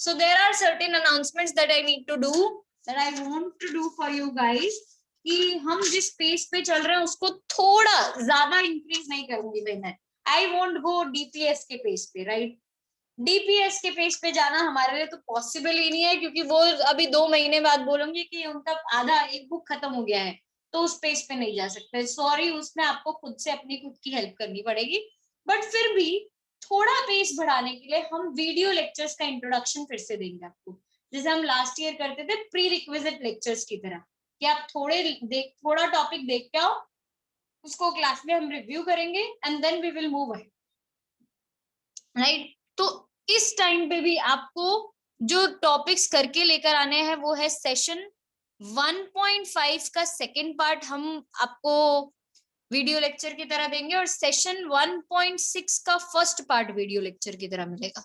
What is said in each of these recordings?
So there are certain announcements that I need to do, that I want to do for you guys, कि हम जिस pace पे चल रहे हैं उसको थोड़ा ज्यादा इंक्रीज नहीं करूंगी मैं. I won't go DPS के पेस पे, राइट? डीपीएस के पेज पे जाना हमारे लिए तो पॉसिबल ही नहीं है, क्योंकि वो अभी 2 महीने बाद बोलेंगे कि उनका आधा एक बुक खत्म हो गया है, तो उस पेज पे नहीं जा सकते. सॉरी, उसमें आपको खुद से अपनी खुद की हेल्प करनी पड़ेगी. बट फिर भी थोड़ा पेज बढ़ाने के लिए हम वीडियो लेक्चर्स का इंट्रोडक्शन फिर से देंगे आपको, जैसे हम लास्ट ईयर करते थे प्री रिक्विजिट लेक्चर्स की तरह, कि आप थोड़ा टॉपिक देख के आओ, उसको क्लास में हम रिव्यू करेंगे and then we will move ahead, right? तो इस टाइम पे भी आपको जो टॉपिक्स करके लेकर आने हैं वो है सेशन 1.5 का सेकेंड पार्ट हम आपको वीडियो लेक्चर की तरह देंगे, और सेशन 1.6 का फर्स्ट पार्ट वीडियो लेक्चर की तरह मिलेगा.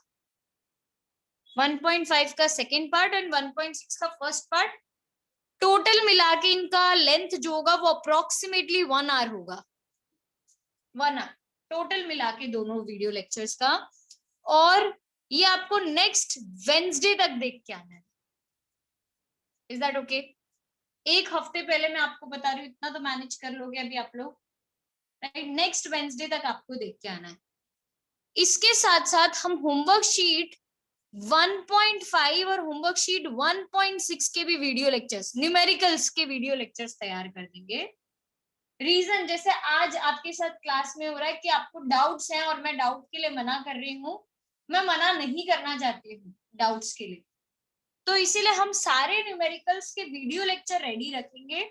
1.5 का सेकेंड पार्ट एंड 1.6 का फर्स्ट पार्ट, टोटल मिला के इनका लेंथ जो होगा वो अप्रोक्सीमेटली 1 आवर होगा. 1 आवर टोटल मिला के दोनों वीडियो लेक्चर्स का. और ये आपको नेक्स्ट वेंसडे तक देख के आना है. Is that okay? एक हफ्ते पहले मैं आपको बता रही हूँ, इतना तो मैनेज कर लोगे अभी आप लोग, राइट? नेक्स्ट वेंसडे तक आपको देख के आना है. इसके साथ साथ हम होमवर्क शीट 1.5 और होमवर्क शीट 1.6 के भी वीडियो लेक्चर्स, न्यूमेरिकल्स के वीडियो लेक्चर्स तैयार कर देंगे. रीजन, जैसे आज आपके साथ क्लास में हो रहा है कि आपको डाउट्स हैं और मैं डाउट के लिए मना कर रही हूँ, मैं मना नहीं करना चाहती हूँ डाउट्स के लिए, तो इसीलिए हम सारे न्यूमेरिकल्स के वीडियो लेक्चर रेडी रखेंगे.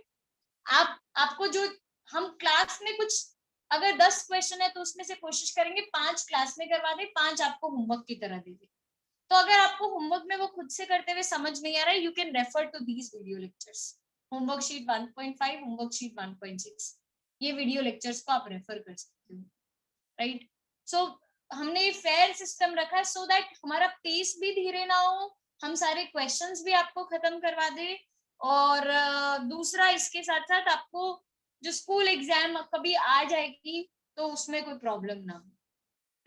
आपको जो हम क्लास में कुछ अगर 10 क्वेश्चन है तो उसमें से कोशिश करेंगे 5 क्लास में करवा दे, 5 आपको होमवर्क की तरह दे दे. तो अगर आपको होमवर्क में वो खुद से करते हुए समझ नहीं आ रहा है, you can refer to these video lectures. Homework sheet 1.5, homework sheet 1.6, ये वीडियो लेक्चर्स को आप रेफर कर सकते हो, राइट? सो हमने ये फेयर सिस्टम रखा है सो दैट हमारा पेस भी धीरे ना हो, हम सारे क्वेश्चंस भी आपको खत्म करवा दे, और दूसरा इसके साथ साथ आपको जो स्कूल एग्जाम कभी आ जाएगी तो उसमें कोई प्रॉब्लम ना हो,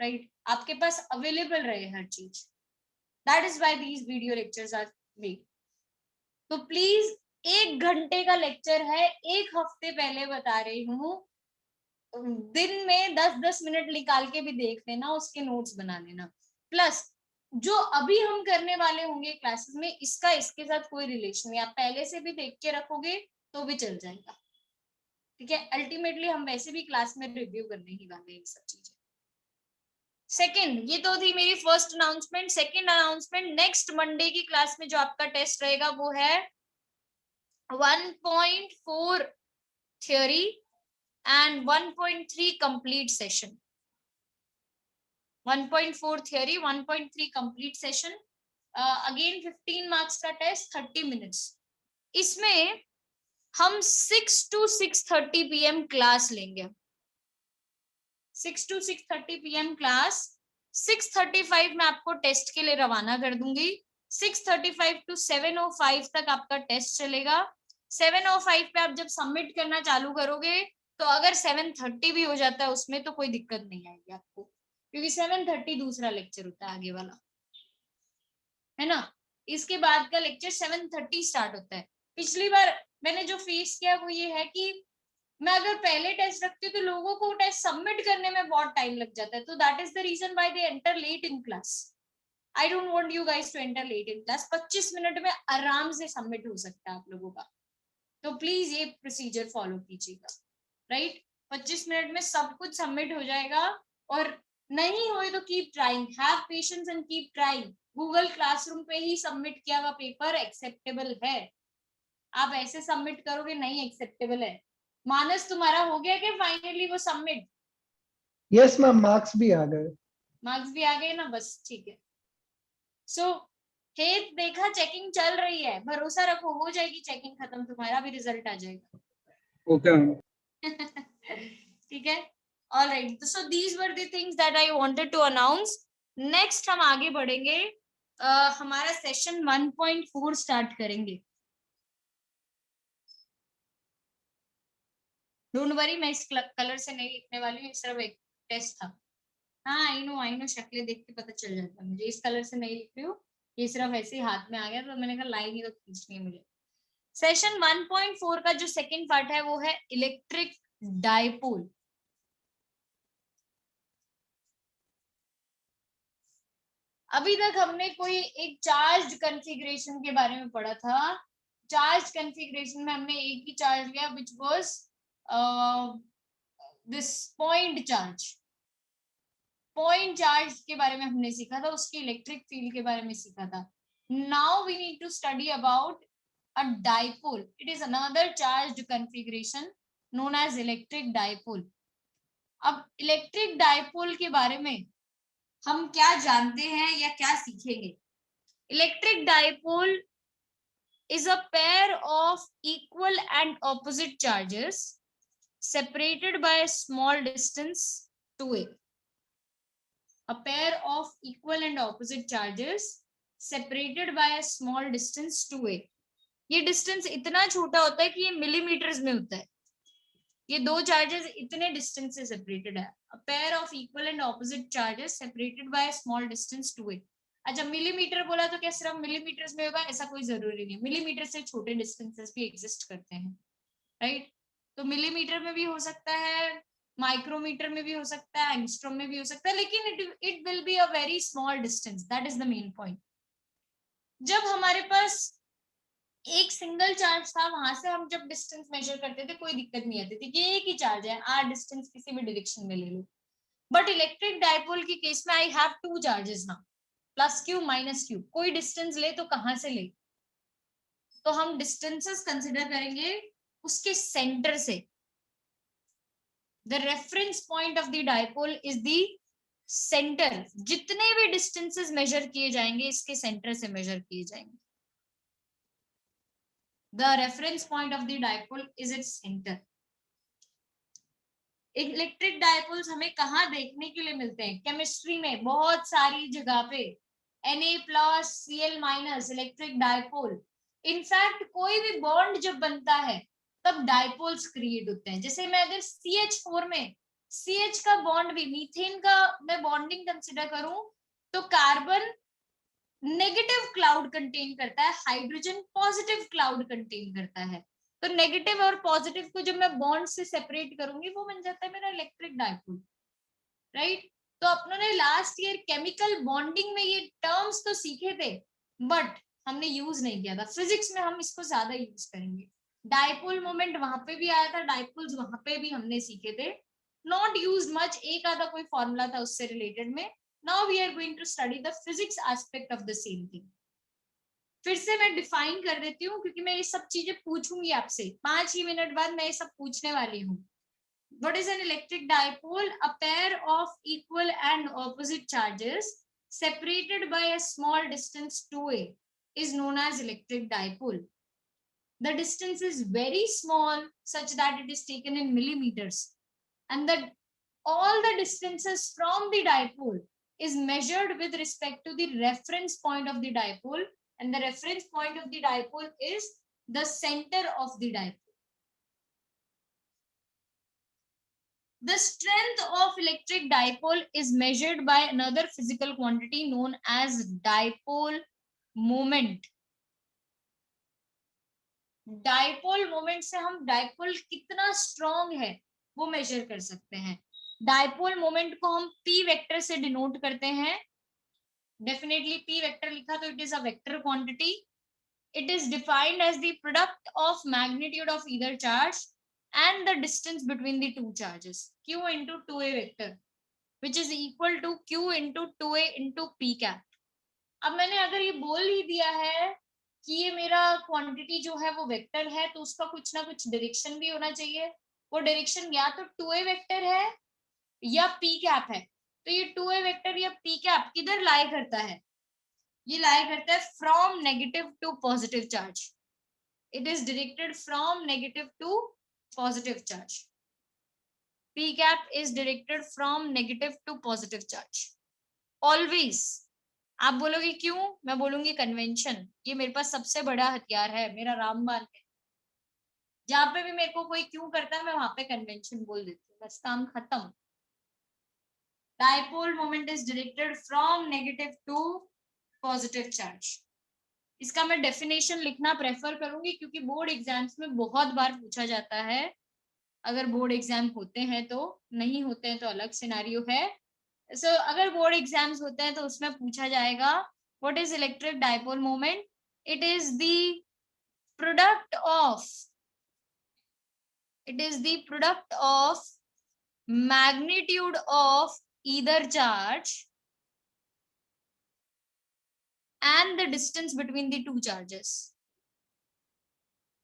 राइट? आपके पास अवेलेबल रहे हर चीज. That is why these video lectures are made. तो प्लीज 1 घंटे का लेक्चर है, एक हफ्ते पहले बता रही हूँ, दिन में 10-10 मिनट निकाल के भी देख लेना, उसके नोट्स बना लेना. प्लस जो अभी हम करने वाले होंगे क्लासेस में, इसका इसके साथ कोई रिलेशन नहीं, आप पहले से भी देख के रखोगे तो भी चल जाएगा, ठीक है? अल्टीमेटली हम वैसे भी क्लास में रिव्यू करने ही वाले हैं ये सब चीजें. सेकेंड, ये तो थी मेरी first announcement. Second announcement, next Monday की क्लास में जो आपका टेस्ट रहेगा वो है 1.4 theory and 1.3 complete session. 1.4 theory, 1.3 complete session. Again 15 marks का टेस्ट, 30 minutes. इसमें हम 6 to 6:30 PM क्लास लेंगे. 6 to 6:30 PM क्लास. 6:35 में आपको टेस्ट के लिए रवाना कर दूंगी. 6:35 to 7:05 तक आपका टेस्ट चलेगा. 7:05 पे आप जब सबमिट करना चालू करोगे तो अगर 7:30 भी हो जाता है उसमें तो कोई दिक्कत नहीं आएगी आपको, क्योंकि 7:30 दूसरा लेक्चर होता है आगे वाला, है ना? इसके बाद का लेक्चर 7:30 स्टार्ट होता है. पिछली बार मैंने जो फेस किया वो ये है कि मैं अगर पहले टेस्ट रखती हूँ तो लोगों को टेस्ट सबमिट करने में बहुत टाइम लग जाता है, तो that is the reason why they enter late in class. I don't want you guys to enter late in class. 25 minute में आराम से सबमिट हो सकता है आप लोगों का, तो प्लीज ये प्रोसीजर फॉलो कीजिएगा, राइट? 25 मिनट में सब कुछ सबमिट हो जाएगा, और नहीं होए तो keep trying, have patience and keep trying. Google classroom पे ही सबमिट किया हुआ पेपर एक्सेप्टेबल है, आप ऐसे सबमिट करोगे नहीं एक्सेप्टेबल है. मानस, तुम्हारा हो गया क्या फाइनली वो सबमिट? यस मैम, मार्क्स भी आ गए. मार्क्स भी आ गए ना, बस ठीक है. सो हेत, देखा चेकिंग चल रही है, भरोसा रखो, हो जाएगी चेकिंग खत्म, तुम्हारा भी रिजल्ट आ जाएगा. Okay ma'am. ठीक है, all right. So these were the things that I wanted to announce. Next हम आगे बढ़ेंगे, हमारा सेशन 1.4 स्टार्ट करेंगे. डोंट वरी, मैं इस कलर से नहीं लिखने वाली हूँ, सिर्फ एक टेस्ट था. हाँ आई नो, शक्लें देख के पता चल जाता है मुझे, इस कलर से नहीं लिख रही हूँ, ये सिर्फ ऐसे ही हाथ में आ गया तो मैंने कहा लाइन ही तो खींचनी है मुझे। सेशन 1.4 का जो सेकंड पार्ट है वो है इलेक्ट्रिक डाइपोल। अभी तक हमने कोई एक चार्ज कॉन्फ़िगरेशन के बारे में पढ़ा था। चार्ज कॉन्फ़िगरेशन में हमने एक ही चार्ज लिया which was this point charge. Point charge के बारे में हमने सीखा था, उसकी इलेक्ट्रिक फील्ड के बारे में सीखा था। Now we need to study about a dipole. It is another charge configuration known as electric dipole. अब इलेक्ट्रिक डाइपोल के बारे में हम क्या जानते हैं या क्या सीखेंगे? Electric dipole is a pair of equal and opposite charges separated by a small distance 2a. A pair of equal and opposite charges separated by a small distance 2a. ये डिस्टेंस इतना छोटा होता है कि ये मिलीमीटर्स में होता है। ये दो चार्जेस इतने डिस्टेंस से सेपरेटेड है। A pair of equal and opposite charges separated by a small distance 2a. अच्छा, मिलीमीटर बोला तो क्या सिर्फ मिलीमीटर्स में होगा? ऐसा कोई जरूरी नहीं। मिलीमीटर से छोटे डिस्टेंसेस भी एग्जिस्ट करते हैं, राइट? तो मिलीमीटर में भी हो सकता है, माइक्रोमीटर में भी हो सकता है, एंगस्ट्रॉम में भी हो सकता है, लेकिन it will be a very small distance. That is the main point. जब हमारे पास एक सिंगल चार्ज था, वहां से हम जब डिस्टेंस मेजर करते थे कोई दिक्कत नहीं आती थी कि एक ही चार्ज है, आर डिस्टेंस किसी भी डायरेक्शन में ले लो। बट इलेक्ट्रिक डाइपोल के केस में आई हैव टू चार्जेस ना, प्लस क्यू माइनस क्यू। कोई डिस्टेंस ले तो कहां से ले? तो हम डिस्टेंसेस कंसिडर करेंगे उसके सेंटर से। The reference point of the dipole is the centre. जितने भी डिस्टेंसेस मेजर किए जाएंगे इसके सेंटर से मेजर किए जाएंगे। The reference point of the dipole is its centre. Electric dipoles हमें कहाँ देखने के लिए मिलते हैं? केमिस्ट्री में बहुत सारी जगह पे Na+Cl- इलेक्ट्रिक डाइपोल। इनफैक्ट कोई भी बॉन्ड जब बनता है तब डाइपोल्स क्रिएट होते हैं। जैसे मैं अगर CH4 में CH का बॉन्ड भी, मीथेन का मैं बॉन्डिंग कंसिडर करूं तो कार्बन नेगेटिव क्लाउड कंटेन करता है, हाइड्रोजन पॉजिटिव क्लाउड कंटेन करता है। तो नेगेटिव और पॉजिटिव को जब मैं बॉन्ड से सेपरेट करूंगी वो बन जाता है मेरा इलेक्ट्रिक डाइपोल, राइट? तो अपनों ने लास्ट ईयर केमिकल बॉन्डिंग में ये टर्म्स तो सीखे थे बट हमने यूज नहीं किया था। फिजिक्स में हम इसको ज्यादा यूज करेंगे। डाइपोल मोमेंट वहां पे भी आया था, डाइपोल्स वहां पे भी हमने सीखे थे, नॉट यूज्ड मच। एक आधा कोई फॉर्मूला था उससे रिलेटेड में। Now we are going to study the physics aspect of the same thing. फिर से मैं डिफाइन कर देती हूँ क्योंकि मैं ये सब चीजें पूछूंगी आपसे 5 ही मिनट बाद, मैं ये सब पूछने वाली हूँ। What is an electric dipole? A pair of equal and opposite charges separated by a small distance 2a is known as electric dipole. The distance is very small such that it is taken in millimeters, and that all the distances from the dipole is measured with respect to the reference point of the dipole, and the reference point of the dipole is the center of the dipole. The strength of electric dipole is measured by another physical quantity known as dipole moment. Dipole moment से हम dipole कितना strong है वो major कर सकते हैं। Dipole moment को हम P वेक्टर से डिनोट करते हैं। डेफिनेटली P वेक्टर लिखा तो it is a vector quantity. It is defined as the product of magnitude of either charge and the distance between the two charges, q into 2a vector, which is equal to q into 2a into p cap. अब मैंने अगर ये बोल ही दिया है कि ये मेरा क्वांटिटी जो है वो वेक्टर है तो उसका कुछ ना कुछ डायरेक्शन भी होना चाहिए। वो डायरेक्शन या तो 2a वेक्टर है या p कैप है। तो ये 2a वेक्टर या p कैप किधर लाई करता है? ये लाई करता है from negative to positive charge. It is directed from negative to positive charge. P cap is directed from negative to positive charge. Always. आप बोलोगे क्यों? मैं बोलूंगी कन्वेंशन। ये मेरे पास सबसे बड़ा हथियार है, मेरा रामबाण है। जहां पे भी मेरे को कोई क्यों करता है मैं वहां पे कन्वेंशन बोल देती हूँ, बस काम खत्म। Dipole moment is directed from negative to positive charge. इसका मैं डेफिनेशन लिखना प्रेफर करूंगी क्योंकि बोर्ड एग्जाम्स में बहुत बार पूछा जाता है। अगर बोर्ड एग्जाम होते हैं तो, नहीं होते हैं तो अलग सिनेरियो है। सो अगर बोर्ड एग्जाम्स होते हैं तो उसमें पूछा जाएगा what is electric dipole moment. It is the product of magnitude of either charge and the distance between the two charges.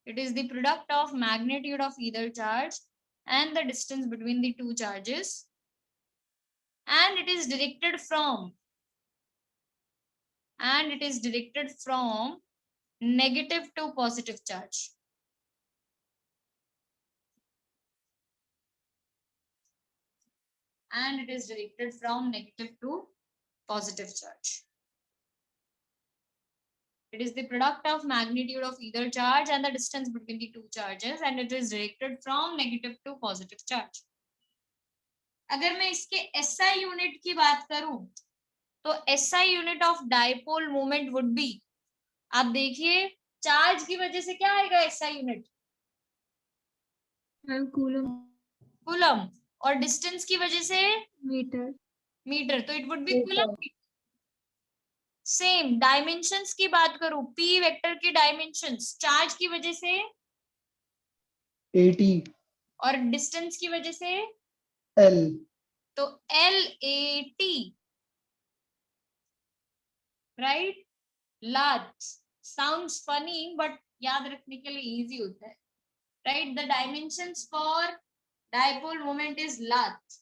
It is the product of magnitude of either charge and the distance between the two charges, and it is directed from negative to positive charge. And it is directed from negative to positive charge. It is the product of magnitude of either charge and the distance between the two charges, and it is directed from negative to positive charge. अगर मैं इसके SI unit की बात करूं तो SI unit of dipole moment would be, आप देखिए charge की वजह से क्या आएगा SI यूनिट, कूलम, और डिस्टेंस की वजह से मीटर, तो it would B coulomb. Same dimensions की बात करूं, P वेक्टर के डायमेंशंस चार्ज की वजह से 80 और डिस्टेंस की वजह से L, तो LAT, right. Large sounds funny but याद रखने के लिए इजी होता है, right. The dimensions for dipole moment is large.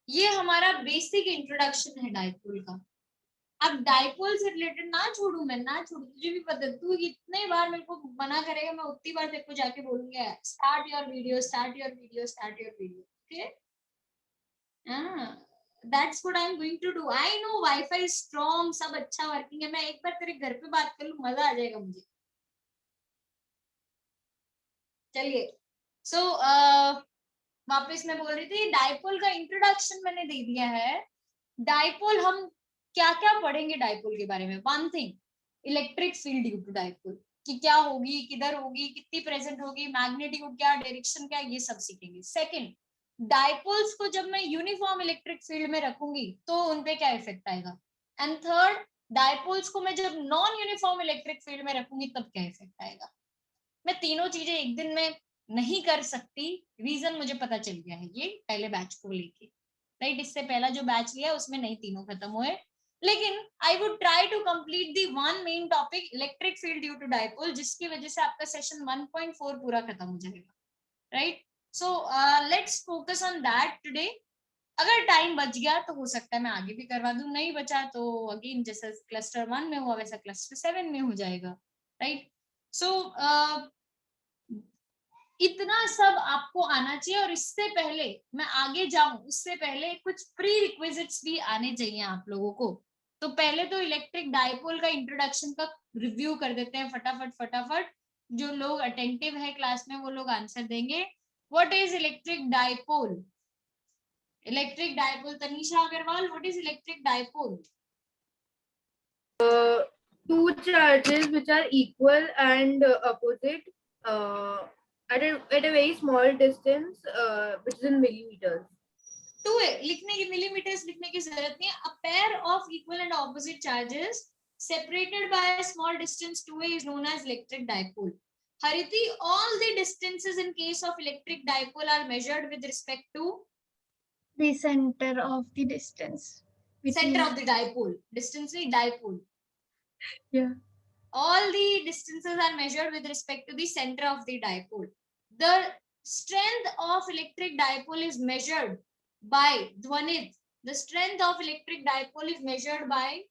ये हमारा बेसिक इंट्रोडक्शन है डाइपोल का। अब डाइपोल से रिलेटेड ना छोड़ू मैं, ना छोड़ू, तुझे भी पता, तू इतने बार मेरे को मना करेगा मैं उतनी बार तेरे को जाके बोलूंगा start your video, start your video, start your video. Okay, that's what I am going to do. I know wifi strong, सब अच्छा वर्किंग है, मैं एक बार तेरे घर पे बात कर लूं, मजा आ जाएगा मुझे। चलिए, सो वापस मैं बोल रही थी डाइपोल का इंट्रोडक्शन मैंने दे दिया है। डाइपोल हम क्या क्या पढ़ेंगे डाइपोल के बारे में। One thing, electric field due to dipole, कि क्या होगी, किधर होगी, कितनी प्रेजेंट होगी, मैग्नेटिक क्या, डायरेक्शन क्या, ये सब सीखेंगे। सेकंड, डाइपोल्स को जब मैं यूनिफॉर्म इलेक्ट्रिक फील्ड में रखूंगी तो उनपे क्या इफेक्ट आएगा। एंड थर्ड, डाइपोल्स को मैं जब नॉन यूनिफॉर्म इलेक्ट्रिक फील्ड में रखूंगी तब क्या इफेक्ट आएगा। मैं तीनों चीजें एक दिन में नहीं कर सकती, रीजन मुझे पता चल गया है ये पहले बैच को लेके, राइट। इससे पहला जो बैच लिया उसमें नहीं तीनों खत्म हुए, लेकिन I would try to complete the one main topic electric field due to dipole, जिसकी वजह से आपका सेशन 1.4 पूरा खत्म हो जाएगा, right. So let's focus on that today. अगर टाइम बच गया तो हो सकता है मैं आगे भी करवा दूं, नहीं बचा तो अगेन जैसा क्लस्टर 1 में हुआ वैसा क्लस्टर 7 में हो जाएगा, राइट। सो इतना सब आपको आना चाहिए, और इससे पहले मैं आगे जाऊं उससे पहले कुछ प्री रिक्विजिट्स भी आने चाहिए आप लोगों को। तो पहले तो इलेक्ट्रिक डाइपोल का इंट्रोडक्शन का रिव्यू कर देते हैं फटाफट। जो लोग अटेंटिव है क्लास में वो लोग आंसर देंगे। What is electric dipole? Electric dipole, Tanisha Agarwal, what is electric dipole? Two charges which are equal and opposite at a very small distance, which is in millimeters. To लिखने की, मिलीमीटर्स लिखने की जरूरत नहीं है। A pair of equal and opposite charges separated by a small distance 2a is known as electric dipole. Hariti, all the distances in case of electric dipole are measured with respect to the center of the distance. Center of the dipole. Distance is dipole. Yeah. All the distances are measured with respect to the center of the dipole. The strength of electric dipole is measured by Dhwanit. The strength of electric dipole is measured by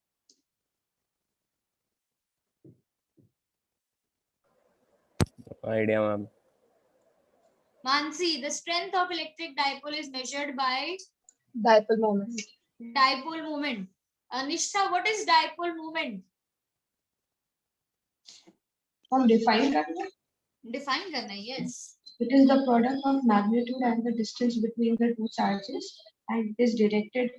idea, ma'am. Mansi. The strength of electric dipole is measured by Dipole moment. dipole moment. Nishtha, what is dipole moment? हम define करना है. Define करना है, yes. It is the product of magnitude and the distance between the two charges, and it is directed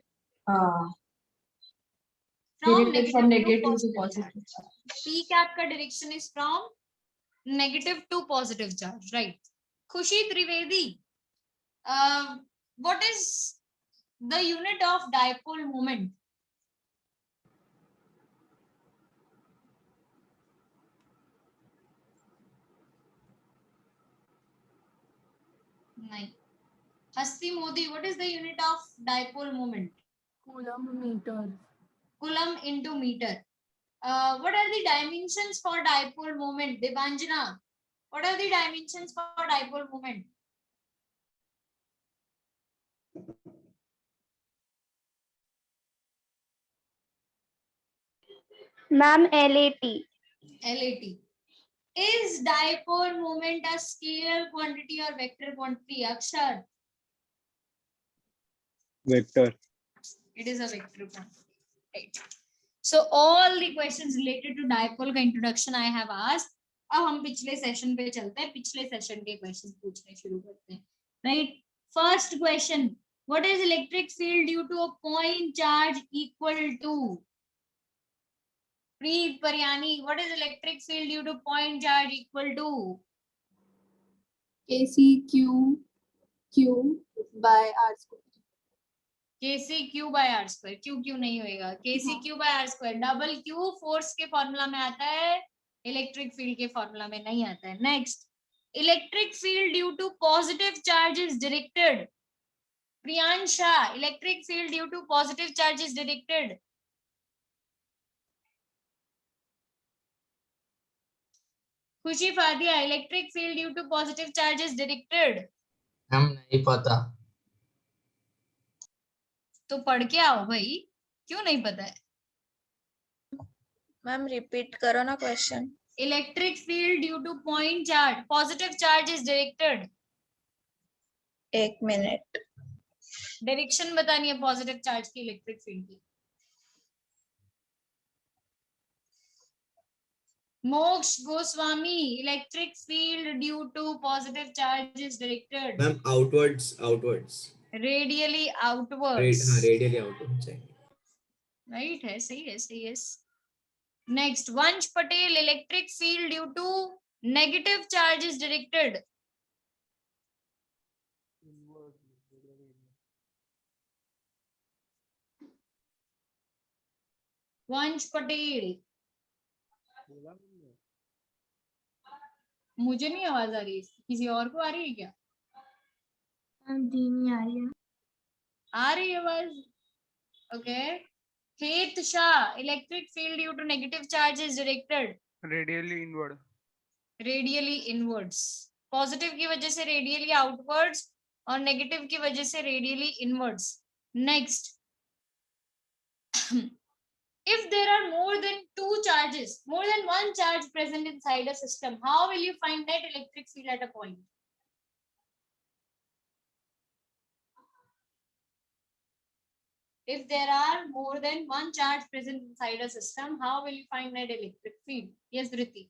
from negative to positive charge. P cap का direction is from negative to positive charge, right? Khushi Trivedi, what is the unit of dipole moment? नहीं. Hasti Modi, what is the unit of dipole moment? Coulomb meter. Coulomb into meter. What are the dimensions for dipole moment? Debanjana, what are the dimensions for dipole moment? Ma'am, LAT. LAT. Is dipole moment a scalar quantity or vector quantity? Akshar, Vector. it is a vector quantity. Right. So all the questions related to dipole का introduction I have asked. अब हम पिछले session पे चलते हैं. पिछले session के question पूछने शुरू करते हैं. Right. First question. What is electric field due to a point charge equal to? Preet Paryani, what is electric field due to point charge equal to? KCQ by R square. KCQ by R square. Q नहीं होएगा. KCQ by R square. Double Q force के formula में आता है, electric field के formula में नहीं आता है. Next, electric field due to positive charge is directed. Priyansha, electric field due to positive charge is directed. Khushi Fadia, electric field due to positive charge is directed. हम नहीं पता. तो पढ़ के आओ भाई, क्यों नहीं पता है? मैम रिपीट करो ना question. Electric field due to point charge, positive charge is directed. 1 minute. Direction बतानी है पॉजिटिव चार्ज की इलेक्ट्रिक फील्ड की. Moksh Goswami, electric field due to positive charge is directed. Ma'am outwards. Radially outwards. हाँ, radially outwards है. Right है, सही है, सही है. Next, Vansh Patel, electric field due to negative charge is directed. Vansh Patel, मुझे नहीं आवाज आ रही है, किसी और को आ रही है क्या? धीमी आ रही है. आ रही है आवाज. Okay. Het Shah, electric field due to negative charge is directed. Radially inward. Radially inwards. Positive की वजह से रेडियली आउटवर्ड्स और नेगेटिव की वजह से radially inwards. Next, if there are more than one charge present inside a system, how will you find net electric field at a point? If there are more than one charge present inside a system, how will you find net electric field? Yes, Dhriti.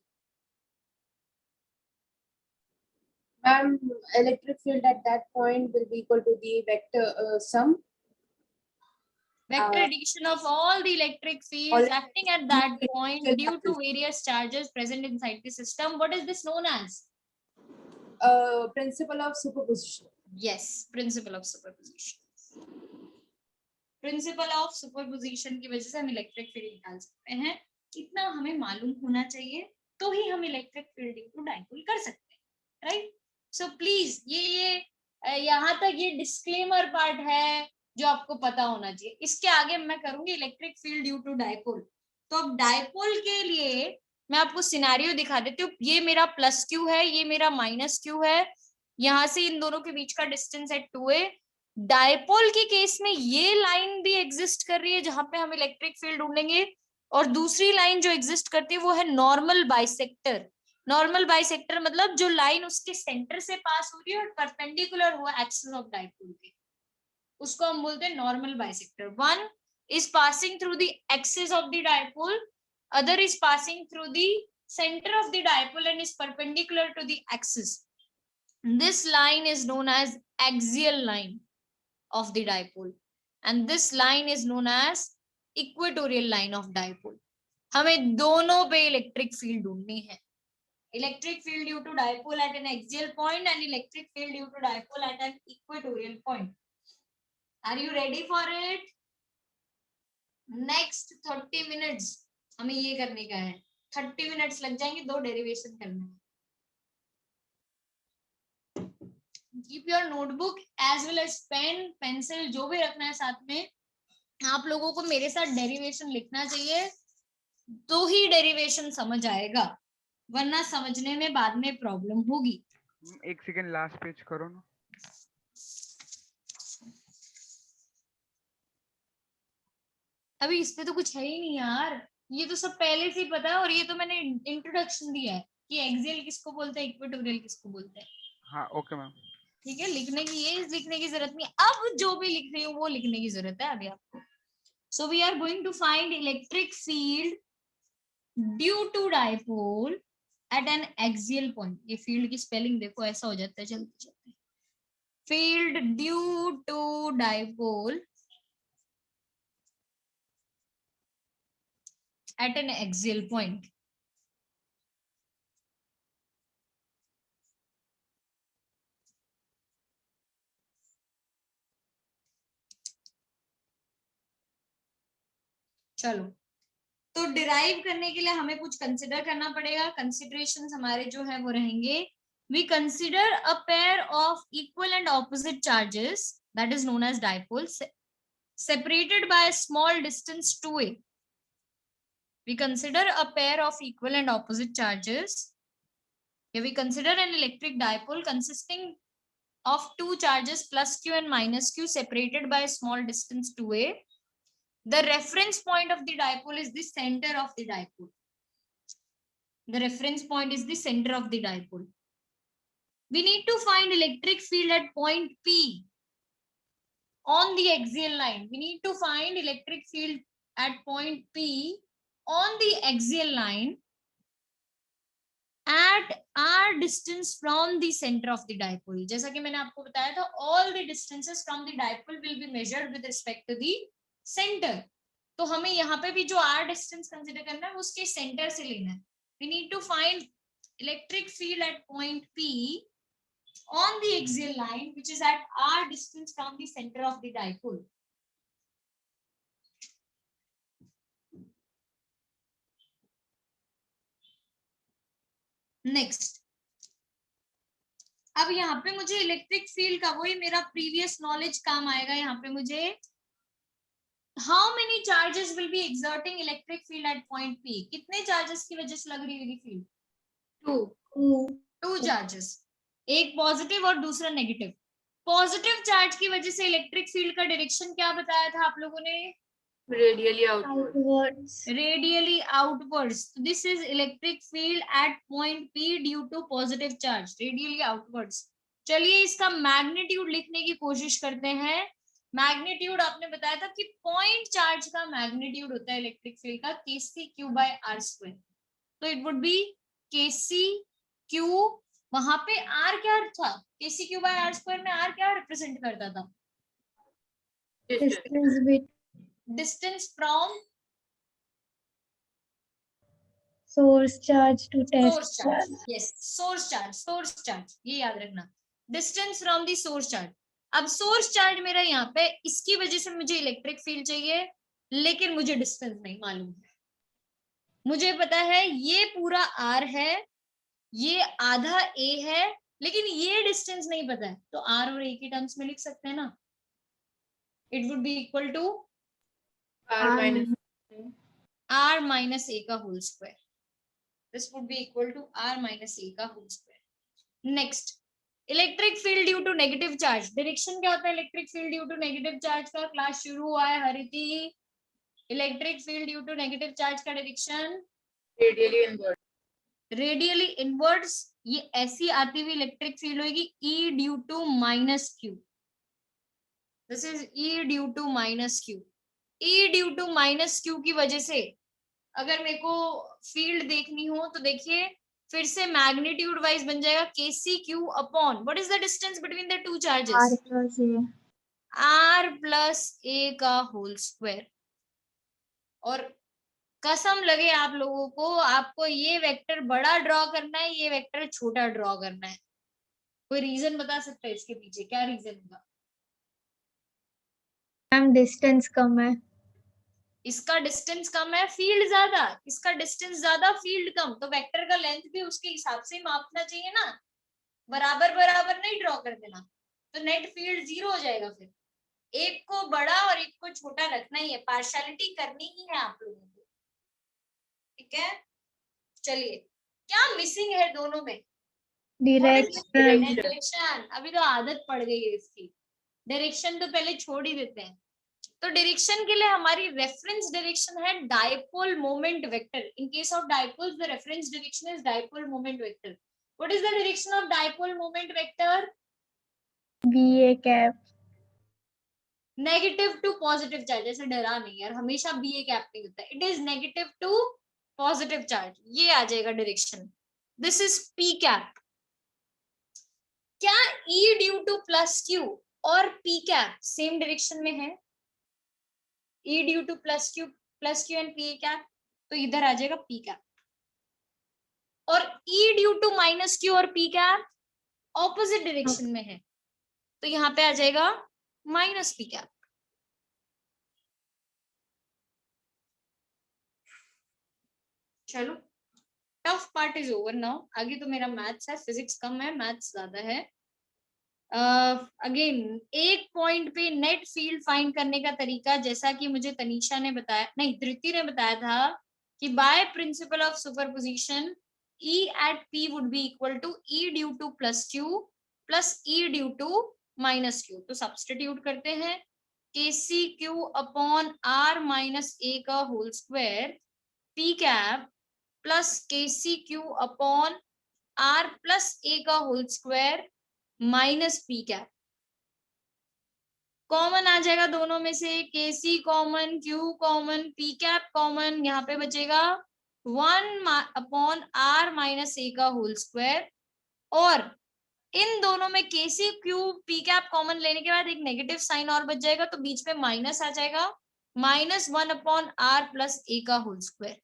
Ma'am, electric field at that point will be equal to the vector sum. Vector addition of all the electric fields acting at that point due to various charges present inside the system. What is this known as? Principle of superposition. Yes, principle of superposition. Principal of superposition की वजह से हम electric field निकाल सकते हैं. इतना हमें मालूम होना चाहिए तो ही हम इलेक्ट्रिक फील्ड को डाइपोल कर सकते हैं. राइट. सो प्लीज ये यहाँ तक ये डिस्क्लेमर पार्ट है जो आपको पता होना चाहिए. इसके आगे मैं करूंगी electric field due to dipole. तो अब डाइपोल के लिए मैं आपको सिनेरियो दिखा देती हूँ. ये मेरा प्लस क्यू है, ये मेरा माइनस क्यू है. यहाँ से इन दोनों के बीच का डिस्टेंस है 2a. डाइपोल के केस में ये लाइन भी एग्जिस्ट कर रही है जहां पे हम इलेक्ट्रिक फील्ड ढूंढेंगे, और दूसरी लाइन जो एग्जिस्ट करती है वो है नॉर्मल बाइसेक्टर. नॉर्मल बाइसेक्टर मतलब जो लाइन उसके सेंटर से पास हो रही है और परपेंडिकुलर हुआ एक्सिस ऑफ डाइपोल के, उसको हम बोलते हैं normal bisector. One is passing through the axis of the dipole, other is passing through the center of the dipole and is perpendicular to the axis. This line is known as axial line of the dipole and this line is known as equatorial line of dipole. हमें दोनों पे electric field ढूंढनी है. Electric field due to dipole at an axial point and electric field due to dipole at an equatorial point. Are you ready for it? Next 30 minutes हमें ये करने का है. 30 minutes लग जाएंगे, 2 डेरिवेशन करने हैं. Keep your notebook as well as pen, pencil जो भी रखना है साथ में. आप लोगों को मेरे साथ डेरिवेशन लिखना चाहिए, तो ही डेरिवेशन समझ आएगा, वरना समझने में बाद में प्रॉब्लम होगी. एक सेकंड लास्ट पेज करो ना. अभी इस पे तो कुछ है ही नहीं यार, ये तो सब पहले से ही पता है और ये तो मैंने इंट्रोडक्शन दिया है कि एक्सियल किसको बोलते हैं, इक्वेटोरियल किसको बोलते हैं. हाँ ओके मैम. ठीक है, लिखने की ये लिखने की जरूरत नहीं. अब जो भी लिख रही हूँ वो लिखने की जरूरत है अभी आपको. So we are going to find electric field due to dipole at an axial point. ये फील्ड की स्पेलिंग देखो ऐसा हो जाता है चलते चलते. Field due to dipole at an axial point. चलो, तो डिराइव करने के लिए हमें कुछ कंसिडर करना पड़ेगा. कंसिडरेशंस हमारे जो है वो रहेंगे. We consider a pair of equal and opposite charges that is known as dipole separated by a small distance 2a. We consider a pair of equal and opposite charges. Here we consider an electric dipole consisting of two charges plus q and minus q separated by a small distance 2a. The reference point of the dipole is the center of the dipole. The reference point is the center of the dipole. We need to find electric field at point P on the axial line. We need to find electric field at point P on the axial line at r distance from the center of the dipole. जैसा कि मैंने आपको बताया था, all the distances from the dipole will be measured with respect to the center. तो हमें यहाँ पे भी जो r distance consider करना है उसके center से लेना है. We need to find electric field at point P on the axial line which is at r distance from the center of the dipole. Next, अब यहाँ पे मुझे इलेक्ट्रिक फील्ड का वही मेरा प्रीवियस नॉलेज काम आएगा. यहाँ पे मुझे how many charges will be exerting electric field at point P? कितने चार्जेस की वजह से लग रही होगी फील्ड? 2 चार्जेस, एक पॉजिटिव और दूसरा नेगेटिव. पॉजिटिव चार्ज की वजह से इलेक्ट्रिक फील्ड का डायरेक्शन क्या बताया था आप लोगों ने? Radially outward. Outwards. Radially outwards. So this is electric field at point P due to positive charge. Radially outwards. चलिए इसका मैग्नीट्यूड लिखने की कोशिश करते हैं. मैग्नीट्यूड आपने बताया था कि पॉइंट चार्ज का मैग्नीट्यूड होता है इलेक्ट्रिक फील्ड का kc/r². तो इट वुड बी kc/q. वहां पे r क्या था? kc/r² में r क्या रिप्रेजेंट करता था? Distance with distance from source charge to source test charge. charge. Yes, source charge ये याद रखना. Distance from the source charge. अब सोर्स चार्ज मेरा यहाँ पे, इसकी वजह से मुझे इलेक्ट्रिक फील्ड चाहिए, लेकिन मुझे डिस्टेंस नहीं मालूम है. मुझे पता है ये पूरा r है, ये आधा a है, लेकिन ये डिस्टेंस नहीं पता है. तो r और a की टर्म्स में लिख सकते हैं ना. It would be equal to r minus a का whole square. This would be equal to r minus a का whole square. Next, electric field due to negative charge. Direction क्या होता है electric field due to negative charge का? Class शुरू हुआ है Hariti. Electric field due to negative charge का direction Radially inward. Radially inwards. ये ऐसी आती हुई इलेक्ट्रिक फील्ड होगी E due to minus q. This is E due to minus q. E due to minus q की वजह से अगर मेरे को फील्ड देखनी हो तो देखिए फिर से मैग्नीट्यूड वाइज बन जाएगा KCQ upon what is the distance between the two R charges, plus A. R plus A का होल स्क्वायर। और कसम लगे आप लोगों को, आपको ये वेक्टर बड़ा ड्रॉ करना है, ये वेक्टर छोटा ड्रॉ करना है। कोई रीजन बता सकता है इसके पीछे, क्या रीजन होगा? मैम डिस्टेंस कम है। इसका डिस्टेंस कम है, फील्ड ज्यादा। इसका डिस्टेंस ज्यादा, फील्ड कम, तो वेक्टर का लेंथ भी उसके हिसाब से मापना चाहिए ना, बराबर बराबर नहीं ड्रॉ कर देना, तो नेट फील्ड 0 हो जाएगा। फिर एक को बड़ा और एक को छोटा रखना ही है, पार्शियलिटी करनी ही है आप लोगों को, ठीक है। चलिए, क्या मिसिंग है दोनों में? डायरेक्शन। अभी तो आदत पड़ गई है इसकी, डायरेक्शन तो पहले छोड़ ही देते हैं। तो डायरेक्शन के लिए हमारी रेफरेंस डायरेक्शन है dipole moment vector. In case of dipoles the reference direction is dipole moment vector. What is the direction of dipole moment vector? BA cap. Negative to positive charge. ऐसे डरा नहीं यार, हमेशा BA cap नहीं होता, it is negative to positive charge, ये आ जाएगा direction. This is P cap. क्या E due to plus Q और P कैप सेम डायरेक्शन में है? E due to plus Q and P cap, तो इधर आ जाएगा P कैप। और E due to minus Q और P कैप ऑपोजिट डायरेक्शन में है, तो यहाँ पे आ जाएगा माइनस P कैप। चलो, tough part is over now. आगे तो मेरा मैथ्स है, फिजिक्स कम है, मैथ्स ज्यादा है। अगेन एक पॉइंट पे नेट फील्ड फाइंड करने का तरीका, जैसा कि मुझे तनीषा ने बताया, नहीं धृति ने बताया था, कि by principle of superposition E at P would be equal to E due to plus Q plus E due to minus Q। तो सब्स्टिट्यूट करते हैं, KCQ upon R minus A का whole square P cap plus KCQ upon R plus A का whole square minus P cap. Common आ जाएगा दोनों में से, KC common, Q common, P cap common, यहाँ पे बचेगा 1 अपॉन R माइनस A का होल स्क्वायर। और इन दोनों में KC Q P cap common लेने के बाद एक नेगेटिव साइन और बच जाएगा, तो बीच में माइनस आ जाएगा, -1 अपॉन R प्लस A का whole square.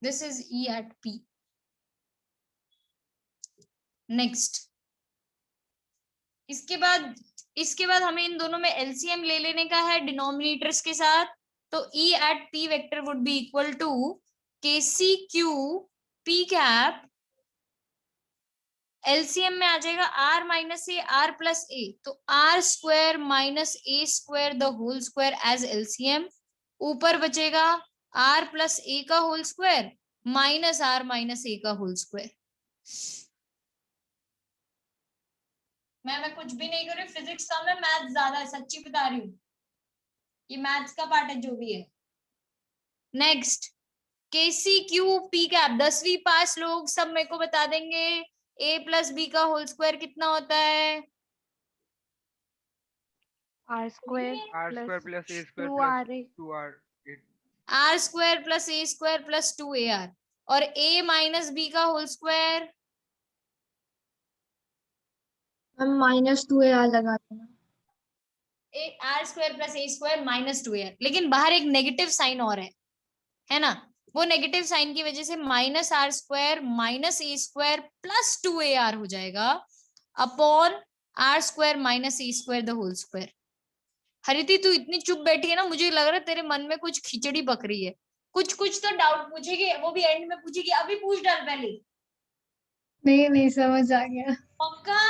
This is E at P। Next, इसके बाद हमें इन दोनों में एलसीएम ले लेने का है डिनोमिनेटर्स के साथ। तो E at P vector would be equal to KCQ P cap, LCM में आ जाएगा R minus A R plus A, तो R square minus A square the whole square as LCM. ऊपर बचेगा R प्लस A का whole square minus R minus A का whole square. मैं कुछ भी नहीं कर रही, फिजिक्स कम है, मैथ्स ज्यादा है, सच्ची बता रही हूँ, ये मैथ्स का पार्ट है जो भी है। नेक्स्ट, KCQ P कैप, 10वीं पास लोग सब मेरे को बता देंगे A प्लस B का होल स्क्वायर कितना होता है? R square R square plus plus A square 2RA plus 2R it R square plus A square plus 2AR। और A माइनस B का होल स्क्वायर हम -2AR लगा देना। R square plus A square minus 2AR। लेकिन बाहर एक negative sign और है ना, वो नेगेटिव साइन की वजह से minus R square minus A square plus 2AR हो जाएगा upon R square minus A square the whole square. Hariti तू इतनी चुप बैठी है ना, मुझे लग रहा है तेरे मन में कुछ खिचड़ी पक रही है, कुछ तो डाउट पूछेगी, वो भी एंड में पूछेगी, अभी पूछ डाल पहले। नहीं समझ आ गया। पक्का?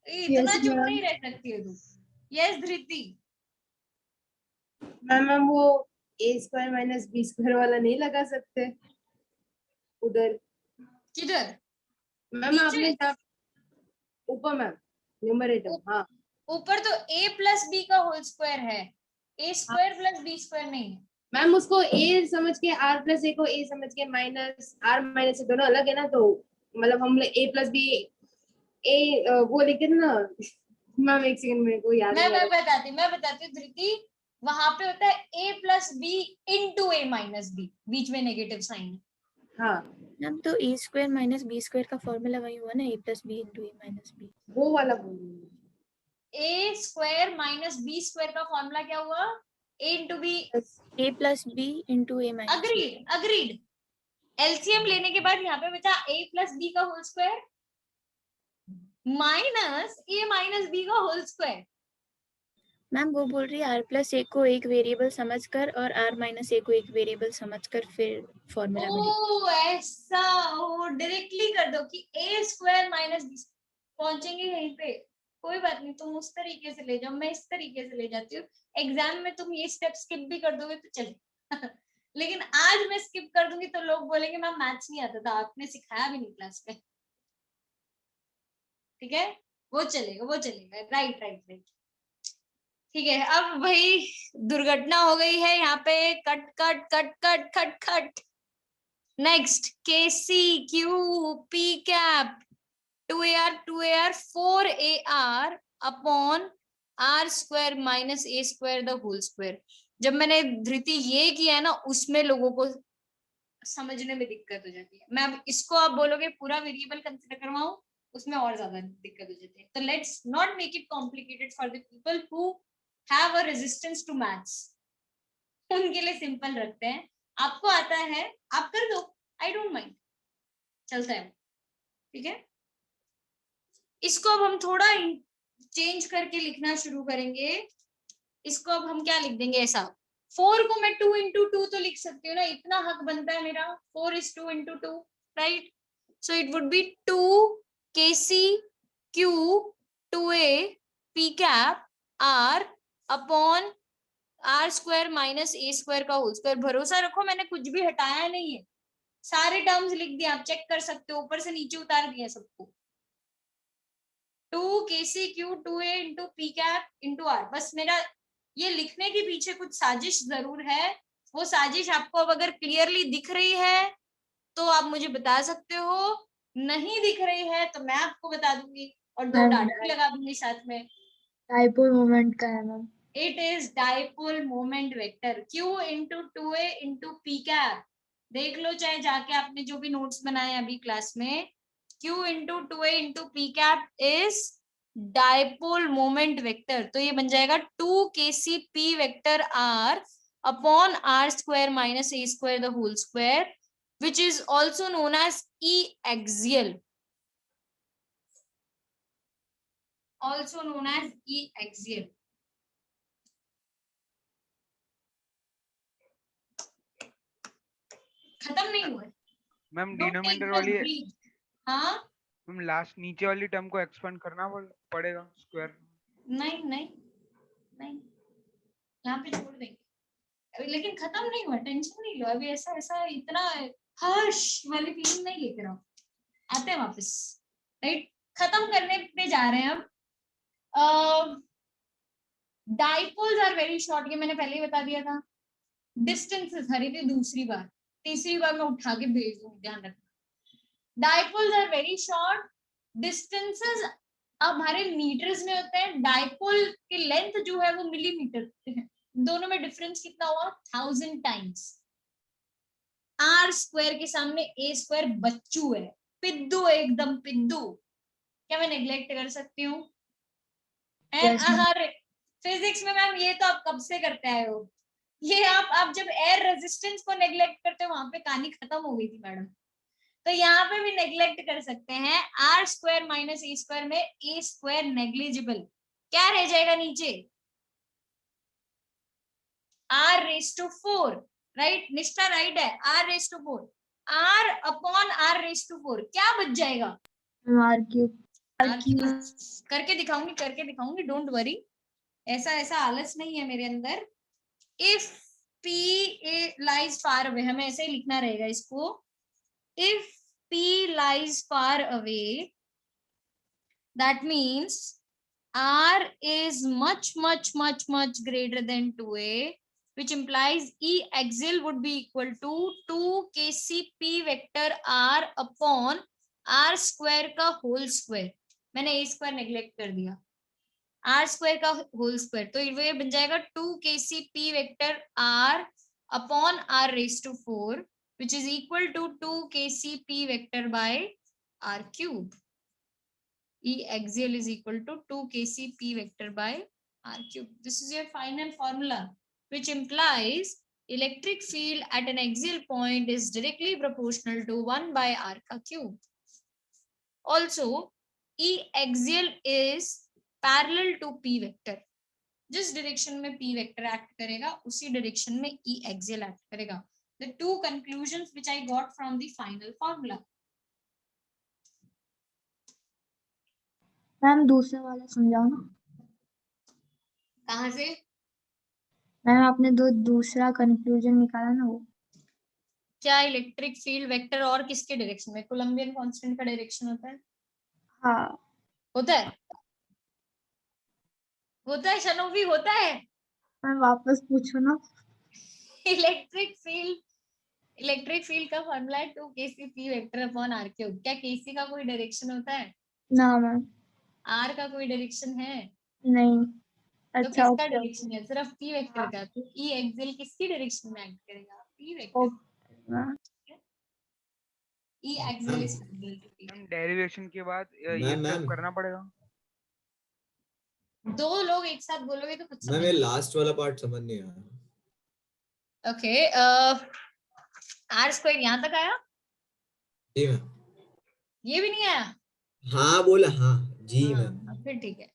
इतना Yes, चुप ma'am. नहीं रह सकती है तू। यस धृति। मैम वो A square minus B square वाला नहीं लगा सकते उधर? किधर? मैम आपने ऊपर मैम न्यूमरेटर, हाँ ऊपर तो A प्लस B का होल स्क्वायर है, A square plus B square नहीं है। मैम उसको A समझ के R प्लस A को A समझ के माइनस R माइनस से दोनों अलग है ना, तो मतलब हम A प्लस B A वो लिखे थे ना मैम, एक सेकंड मेरे को याद मैं बताती हूँ धृति। वहां पे होता है a plus B into a minus B, बीच में नेगेटिव साइन। हाँ मैम तो A square minus B square का फॉर्मूला वही हुआ ना, A plus B into A minus B. वो वाला बोल रही हूँ। a square minus B square का फॉर्मूला क्या हुआ, a into B. A plus B into A minus B. Agreed agreed. LCM लेने के बाद यहाँ पे बचा a प्लस बी का whole square minus a minus b का होल स्क्वायर। मैम वो बोल रही है आर प्लस ए को एक वेरिएबल समझकर और आर माइनस ए को एक वेरिएबल समझकर फिर फॉर्मूला में ओ ऐसा, ओ डायरेक्टली कर दो कि a स्क्वायर माइनस बी, पहुंचेंगे यहीं पे। कोई बात नहीं, तुम उस तरीके से ले जाओ, मैं इस तरीके से ले जाती हूँ। एग्जाम में तुम ये स्टेप स्किप भी कर दोगे तो चले लेकिन आज मैं स्किप कर दूंगी तो लोग बोलेंगे मैम मैथ्स नहीं आता था, आपने सिखाया भी नहीं क्लास में। ठीक है, वो चलेगा वो चलेगा, राइट राइट राइट। ठीक है, अब भाई दुर्घटना हो गई है यहाँ पे, cut cut cut cut cut cut. Next K C Q P cap 2ar 2ar 4ar upon are square minus A square the whole square. जब मैंने धृति ये किया है ना, उसमें लोगों को समझने में दिक्कत हो जाती है। मैं अब इसको आप बोलोगे पूरा वेरिएबल कंसिडर करवाऊं, उसमें और ज्यादा दिक्कत हो जाती है। तो let's not make it complicated for the people who have a resistance to maths, उनके लिए सिंपल रखते हैं। आपको आता है आप कर दो, आई डोंट माइंड, चलता है। ठीक है, इसको अब हम थोड़ा चेंज करके लिखना शुरू करेंगे। इसको अब हम क्या लिख देंगे, ऐसा 4 को मैं 2 इंटू 2 तो लिख सकती हूँ ना, इतना हक बनता है मेरा। 4 is 2 into 2, right? So it would be 2 kc q 2a p cap r upon are square minus A square का होल स्क्वायर। भरोसा रखो मैंने कुछ भी हटाया नहीं है, सारे टर्म्स लिख दिए, आप चेक कर सकते हो, ऊपर से नीचे उतार दिया सबको। 2 kc q 2a into p cap into r. बस मेरा ये लिखने के पीछे कुछ साजिश जरूर है, वो साजिश आपको अब अगर क्लियरली दिख रही है तो आप मुझे बता सकते हो, नहीं दिख रही है तो मैं आपको बता दूंगी और 2 डांट भी लगा दूंगी साथ में। डाइपोल मोमेंट का है ma'am. It is dipole moment vector q into 2a into p cap। देख लो चाहे जाके आपने जो भी नोट्स बनाए अभी क्लास में, q into 2a into p cap is dipole moment vector। तो ये बन जाएगा 2 kc p vector r upon r square minus a square the whole square, which is also known as E axial, also known as E axial। खत्म नहीं हुआ, ma'am Don't take denominator the वाली, breathe। हाँ ma'am last नीचे वाली term को expand करना पड़ेगा स्क्वायर। नहीं नहीं नहीं, यहाँ पे छोड़ देंगे, लेकिन खत्म नहीं हुआ, टेंशन नहीं लो। अभी ऐसा ऐसा इतना हर्ष वाली फीलिंग नहीं लेकर आओ, आते हैं वापस, राइट? खत्म करने पे जा रहे हैं अब। डाइपोल्स आर वेरी शॉर्ट, ये मैंने पहले ही बता दिया था। डिस्टेंसेस हरी थी दूसरी बार, तीसरी बार मैं उठा के भेज दूंगी, ध्यान रखना। Dipoles are very short, distances अब हमारे मीटर्स में होते हैं, डाइपोल की लेंथ जो है वो मिलीमीटर है। दोनों में डिफरेंस कितना हुआ, 1000 टाइम्स। आर स्क्वायर के सामने ए स्क्वायर बच्चू है, पिद्दू है, एकदम पिद्दू। क्या मैं नेग्लेक्ट कर सकती हूँ? फिजिक्स में मैम ये तो आप कब से करते आए हो, ये आप जब एयर रेजिस्टेंस को नेग्लेक्ट करते हो वहां पे कहानी खत्म हो गई थी मैडम। तो यहाँ पे भी नेग्लेक्ट कर सकते हैं। आर स्क्वायर माइनस ए स्क्वायर में ए स्क्वायर नेग्लिजिबल, क्या रह जाएगा नीचे, r raise to 4, right? Nishtha right है, r raise to 4, r upon r raise to 4 क्या बच जाएगा, आर क्यूब। करके दिखाऊंगी, डोंट वरी, ऐसा आलस नहीं है मेरे अंदर। If P lies far away, हमें ऐसे ही लिखना रहेगा इसको, if P lies far away that means R is much greater than 2a, which implies E axial would be equal to 2 kc P vector R upon R square का whole square। मैंने a square neglect कर दिया, r square का whole square, तो ये बन जाएगा 2kcp vector r अपॉन r raise to 4 which is equal to 2kcp vector by r cube. E axial is equal to 2kcp vector by r cube. This is your final formula, which implies electric field at an axial point is directly proportional to 1 by r ka cube. Also, E axial is parallel to p vector. जिस direction में p vector act करेगा उसी direction में E axial act करेगा. The two conclusions which I got from the final formula. Ma'am दूसरा वाला समझाओ ना. कहाँ से? मैम आपने दूसरा कंक्लूजन निकाला ना वो. क्या इलेक्ट्रिक फील्ड वेक्टर और किसके डायरेक्शन में? कोलंबियन कांस्टेंट का डायरेक्शन होता है. हाँ होता है, होता है शनोवी, होता है. मैम वापस पूछो ना. इलेक्ट्रिक फील्ड का फॉर्मूला है 2kcp vector upon r cube. क्या kc का कोई डायरेक्शन होता है? ना मैम. r का कोई डायरेक्शन है? नहीं. तो अच्छा किसका ओके. डायरेक्शन है? सिर्फ p वेक्टर का. तो e एक्सियल किसकी डायरेक्शन में एक्ट करेगा? p vector. Okay. e axial is parallel to p. हम डेरिवेशन के बाद ये मैम, सब मैम। करना पड़ेगा. दो लोग एक साथ बोलोगे तो कुछ मैम समझ. ये लास्ट वाला पार्ट समझ नहीं आया. ओके, r स्क्वायर यहाँ तक आया? जी मैम. ये भी नहीं आया? हाँ बोला, हाँ जी मैम. हाँ, फिर ठीक है.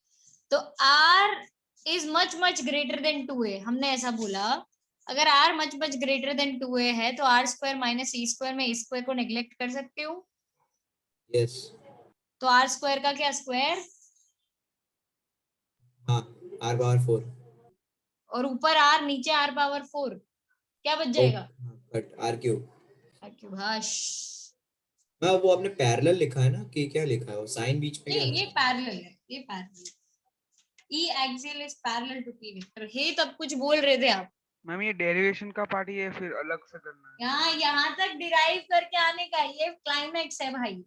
तो r is much greater than 2a. हमने ऐसा बोला, अगर r much greater than 2a है तो r square minus e square में e स्क्वायर को नेग्लेक्ट कर सकते हो. यस. तो r स्क्वायर का क्या स्क्वायर, हाँ, r पावर 4. और ऊपर r नीचे r पावर 4, क्या बच जाएगा? But r cube. भाष. मैं वो आपने पैरेलल लिखा है ना कि क्या लिखा है? वो साइन बीच में क्या नहीं, है? ये पैरेलल है, ये parallel. E axial is parallel to p vector. हे तब कुछ बोल रहे थे आप. मैम ये डेरिवेशन का पार्ट ही है, फिर अलग से करना है. यहाँ तक डिराइव करके आने का ये क्लाइमैक्स है भाई.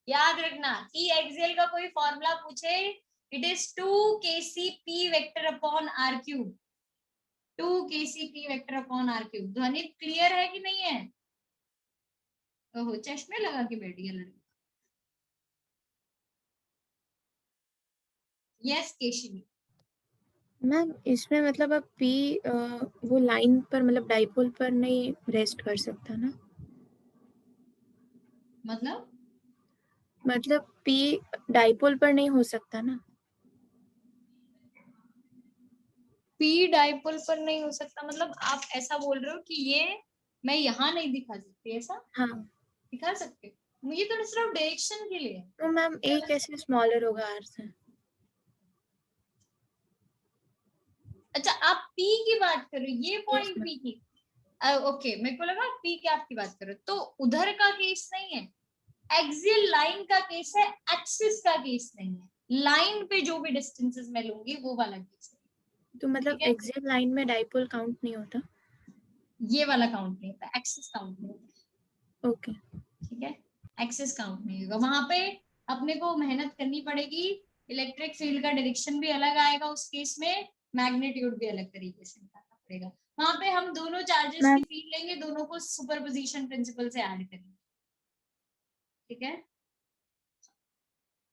याद रखना, E axial का कोई फॉर्मूला पूछे, it is 2kcp vector upon r cube. 2kcp vector upon r cube. ध्वनि क्लियर है कि नहीं है? ओहो, चश्मे लगा के बैठी है लड़की. यस केशिनी. मैम इसमें मतलब अब P वो लाइन पर मतलब डाइपोल पर नहीं रेस्ट कर सकता ना. मतलब P डाइपोल पर नहीं हो सकता ना. P डाइपोल पर नहीं हो सकता मतलब आप ऐसा बोल रहे हो कि ये मैं यहाँ नहीं दिखा सकती, ऐसा? हाँ. दिखा सकते. मुझे तो सिर्फ डायरेक्शन के लिए. तो मैम A कैसे स्मॉलर होगा R से? अच्छा, आप P की बात करो, ये पॉइंट P की. ओके, मेरे को लगा P की आपकी बात करो. तो उधर का केस नहीं है, एक्सियल लाइन का केस है, एक्सिस का केस नहीं है. लाइन पे जो भी डिस्टेंसेस मैं लूंगी वो वाला केस है. तो मतलब एक्सियल लाइन में डाइपोल काउंट नहीं होता. ये वाला काउंट नहीं होता, एक्सिस काउंट नहीं होता. ओके. ठीक है, एक्सिस काउंट नहीं होगा. वहां पे अपने को मेहनत करनी पड़ेगी. इलेक्ट्रिक फील्ड का डायरेक्शन भी अलग आएगा उस केस में, मैग्नीट्यूड भी अलग तरीके से निकालना पड़ेगा. वहां पे हम दोनों चार्जेस की फील्ड लेंगे, दोनों को सुपरपोजिशन प्रिंसिपल से ऐड करेंगे. ठीक है.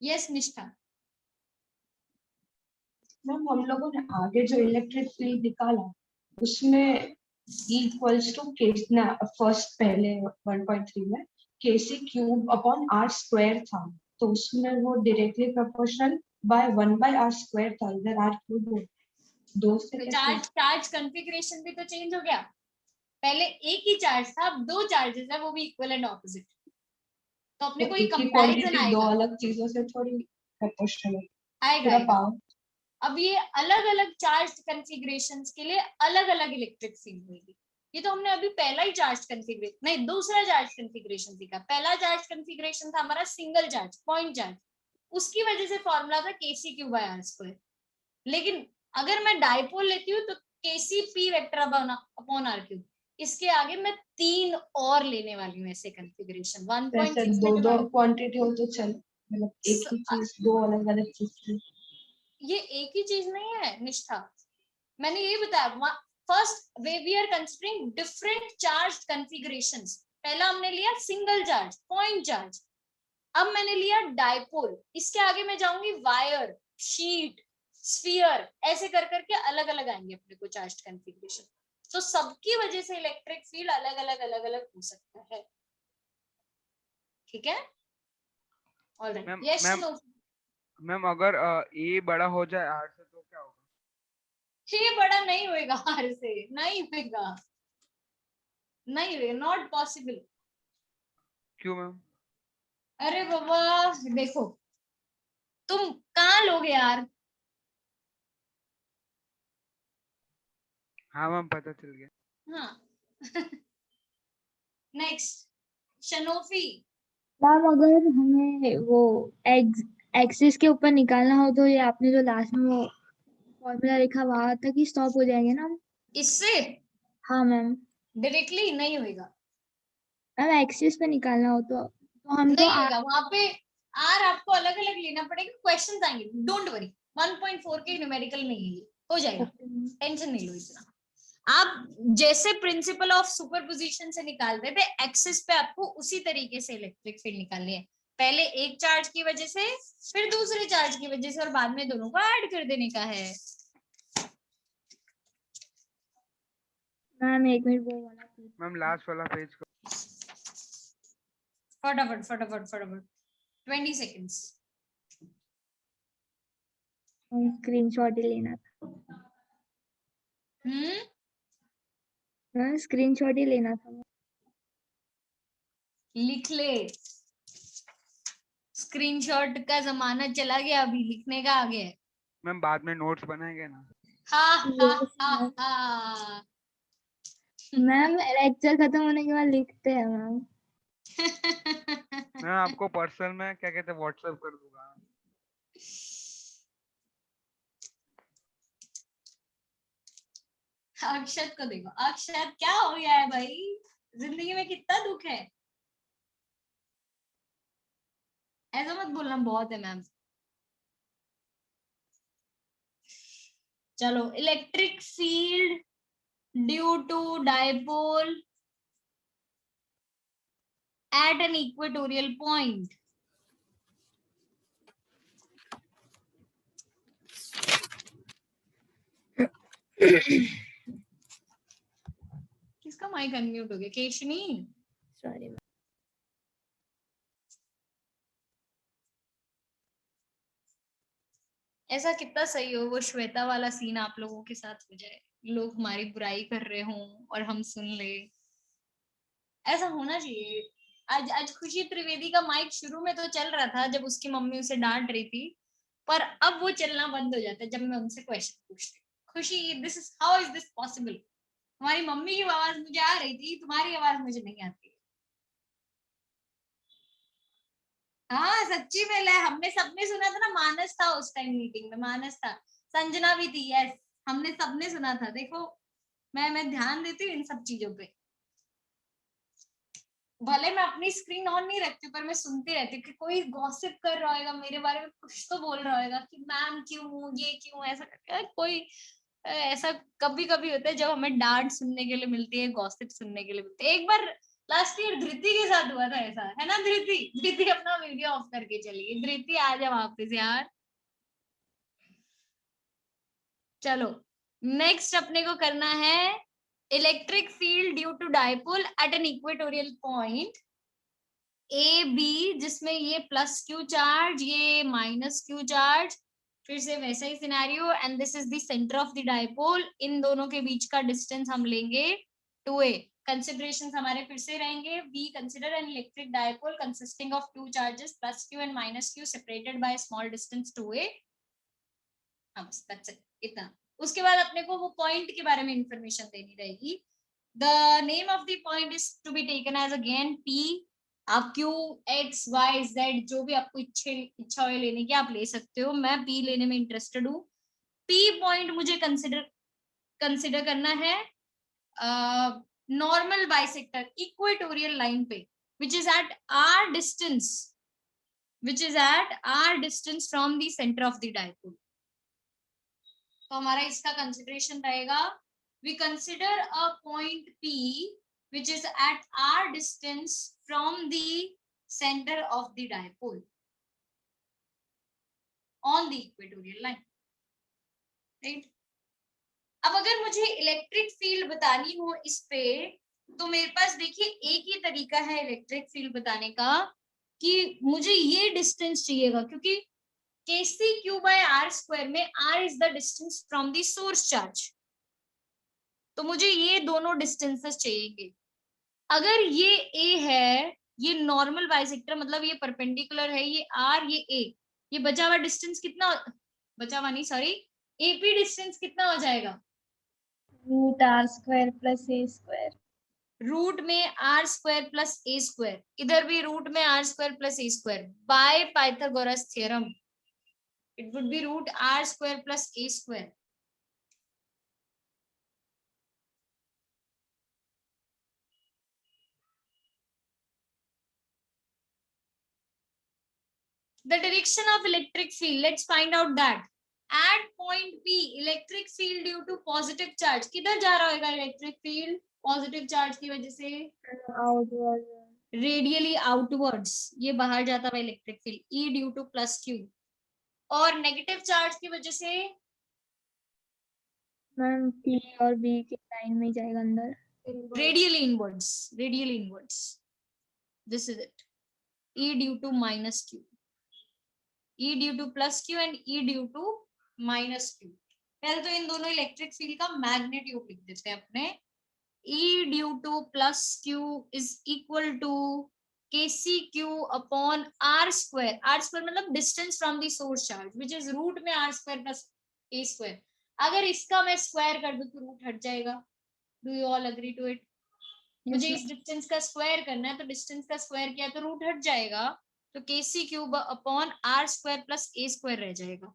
यस निष्ठा. मैम हम लोगों ने आगे जो इलेक्ट्रिक फील्ड निकाला उसमें E इक्वल्स टू कितना फर्स्ट पहले 1.3 में kc cube upon r square था, तो उसमें वो directly proportional by 1 by r square था. इधर r क्यूब हो दो से कैसे? चार्ज कॉन्फ़िगरेशन भी तो चेंज हो गया. पहले एक ही चार्ज था, अब दो चार्जेस है, वो भी इक्वल एंड ऑपोजिट. तो अपने को ये कंपैरिजन दो आएगा. अलग चीजों से थोड़ी प्रोपोर्शनल आएगा. पावर. अब ये अलग अलग चार्ज कॉन्फ़िगरेशंस के लिए अलग अलग इलेक्ट्रिक फील्ड होगी. ये तो हमने अभी पहला ही चार्ज कॉन्फ़िगरेशन नहीं, दूसरा चार्ज कॉन्फ़िगरेशन सीखा. पहला चार्ज कॉन्फ़िगरेशन था हमारा सिंगल चार्ज, पॉइंट चार्ज. उसकी वजह से फॉर्मूला था kc cube by r square. लेकिन अगर मैं डाइपोल लेती हूँ तो kcp vector upon r cube. इसके आगे मैं 3 और लेने वाली हूँ ऐसे कॉन्फ़िगरेशन. 1.6 दो क्वांटिटी हो तो चल, मतलब एक ही चीज दो अलग अलग चीज की. ये एक ही चीज नहीं है निष्ठा, मैंने ये बताया। First we are considering different charge configurations. पहला हमने लिया सिंगल चार्ज, पॉइंट चार्ज, अब मैंने लिया डाइपोल, इसके आगे मैं जाऊंगी वायर, शीट, स्फीयर, ऐसे कर करके अलग अलग आएंगे अपने को चार्ज कॉन्फ़िगरेशन। तो सबकी वजह से इलेक्ट्रिक फील्ड अलग अलग हो सकता है, ठीक है? Alright, ma'am yes ma'am no? Ma'am अगर ए बड़ा हो जाए आर से तो क्या होगा? ये बड़ा नहीं होएगा आर से, नहीं होएगा, नहीं होएगा, नॉट पॉसिबल। क्यों मैम? अरे बाबा देखो, तुम कहाँ लोगे यार? हाँ मैम पता चल गया। हाँ नेक्स्ट, शनोफी। मैम अगर हमें वो एक्सिस के ऊपर निकालना हो तो ये आपने जो लास्ट में वो फॉर्मूला लिखा वहां तक ही स्टॉप हो जाएंगे ना? इससे हाँ मैम। डायरेक्टली नहीं होएगा, मैम एक्सिस पे निकालना हो तो हम तो नहीं होएगा। वहां पे आर आपको अलग अलग लेना पड़ेगा, क्वेश्चंस आएंगे, डोंट वरी। 1.4 के न्यूमेरिकल में ही हो जाएगा, टेंशन नहीं लो इतना। आप जैसे प्रिंसिपल ऑफ सुपरपोजिशन से निकालते थे एक्सिस पे, आपको उसी तरीके से इलेक्ट्रिक फील्ड निकालनी है। पहले एक चार्ज की वजह से, फिर दूसरे चार्ज की वजह से, और बाद में दोनों को ऐड कर देने का है। मैम एक मिनट वो वाला मैम लास्ट वाला पेज को फटाफट फटाफट फटाफट, 20 सेकेंड्स। स्क्रीनशॉट ही लेना था। मैम स्क्रीनशॉट ही लेना था। लिख ले, स्क्रीनशॉट का जमाना चला गया, अभी लिखने का आ गया है। मैम बाद में नोट्स बनाएंगे ना। Yes, ma'am. हा। मैम लेक्चर खत्म होने के बाद लिखते हैं मैम। मैं आपको पर्सनल में क्या कहते हैं व्हाट्सएप कर दूंगा। अक्षत को देखो, अक्षत क्या हो गया है भाई, जिंदगी में कितना दुख है। ऐसा मत बोलना, बहुत है मैम। चलो, electric field due to dipole at an equatorial point. किसका माइक अनम्यूट हो गया? केशनी। सॉरी। ऐसा कितना सही हो वो श्वेता वाला सीन आप लोगों के साथ हो जाए, लोग हमारी बुराई कर रहे हों और हम सुन ले। ऐसा होना चाहिए। आज आज खुशी त्रिवेदी का माइक शुरू में तो चल रहा था जब उसकी मम्मी उसे डांट रही थी, पर अब वो चलना बंद हो जाता है जब मैं उनसे क्वेश्चन पूछती हूँ। खुशी, this is how is this possible? तुम्हारी मम्मी की आवाज मुझे आ रही थी, तुम्हारी आवाज मुझे नहीं आती। हाँ सच्ची में ले, हमने सबने सुना था ना, मानस था उस टाइम मीटिंग में, मानस था, संजना भी थी, यस, हमने सबने सुना था। देखो मैं ध्यान देती हूँ इन सब चीजों पे, भले मैं अपनी स्क्रीन ऑन नहीं रखती पर मैं सुनती रहती हूँ कि कोई गॉसिप कर रहा होगा मेरे बारे में, कुछ तो बोल रहा होगा कि मैम क्यों, ये क्यों, ऐसा करके कोई ऐसा कभी कभी होता है जब हमें डांट सुनने के लिए मिलती है, गॉसिप सुनने के लिए मिलती है। एक बार लास्ट ईयर धृति के साथ हुआ था ऐसा, है ना धृति? धृति अपना वीडियो ऑफ करके चली गई। धृति आ जा वापस यार। चलो नेक्स्ट अपने को करना है electric field due to dipole at an equatorial point A B, जिसमें ये प्लस क्यू चार्ज, ये माइनस क्यू चार्ज, फिर से वैसा ही scenario, and this is the centre of the dipole. इन दोनों के बीच का डिस्टेंस हम लेंगे 2a। कंसिडरेशंस हमारे फिर से रहेंगे, we consider an electric dipole consisting of two charges plus q and minus q separated by a small distance 2a। हाँ बस that's it, इतना। उसके बाद अपने को वो पॉइंट के बारे में इंफॉर्मेशन देनी रहेगी। The name of the point is to be taken as again P। आप Q, X, Y, Z जो भी आपको इच्छा हो लेने की आप ले सकते हो। मैं P लेने में इंटरेस्टेड हूँ। P पॉइंट मुझे कंसिडर करना है नॉर्मल बाइसेक्टर इक्वेटोरियल लाइन पे, which is at r distance from the center of the dipole। तो हमारा इसका कंसिडरेशन रहेगा, we consider a point P which is at r distance from the center of the dipole on the equatorial line, right? अब अगर मुझे electric field बतानी हो इस पे, तो मेरे पास देखिए एक ही तरीका है इलेक्ट्रिक फील्ड बताने का, कि मुझे ये डिस्टेंस चाहिएगा, क्योंकि kc/r² में r is the distance from the source charge, तो मुझे ये दोनों डिस्टेंसेस चाहिए। अगर ये a है, ये नॉर्मल बाइसेक्टर मतलब ये परपेंडिकुलर है, ये r ये a, ये बचा हुआ डिस्टेंस कितना, बचा हुआ नहीं सॉरी, AP डिस्टेंस कितना हो जाएगा, √r² + a²। रूट में r² + a², इधर भी रूट में r² + a², by Pythagoras theorem it would B √r² + a²। The direction of electric field, let's find out that. At point P, electric field due to positive charge, किधर जा रहा होगा electric field? Positive charge की वजह से outward. Radially outwards, ये बाहर जाता हुआ electric field, E due to +q, और नेगेटिव चार्ज की वजह से मैम P और B के लाइन में ही जाएगा अंदर। Radially inwards, radially inwards, this is it, E due to -q, E due to +q and E due to -q। पहले तो इन दोनों इलेक्ट्रिक फील्ड का मैग्नीट्यूड लिख देते हैं अपने, E due to +q is equal to kcq upon r², r² मतलब distance from the source charge which is root में r² + a²। अगर इसका मैं स्क्वायर कर दूं तो रूट हट जाएगा, do you all agree to it? मुझे इस डिस्टेंस का स्क्वायर करना है, तो डिस्टेंस का स्क्वायर किया तो रूट हट जाएगा, तो kc³ अपॉन r² + a² रह जाएगा।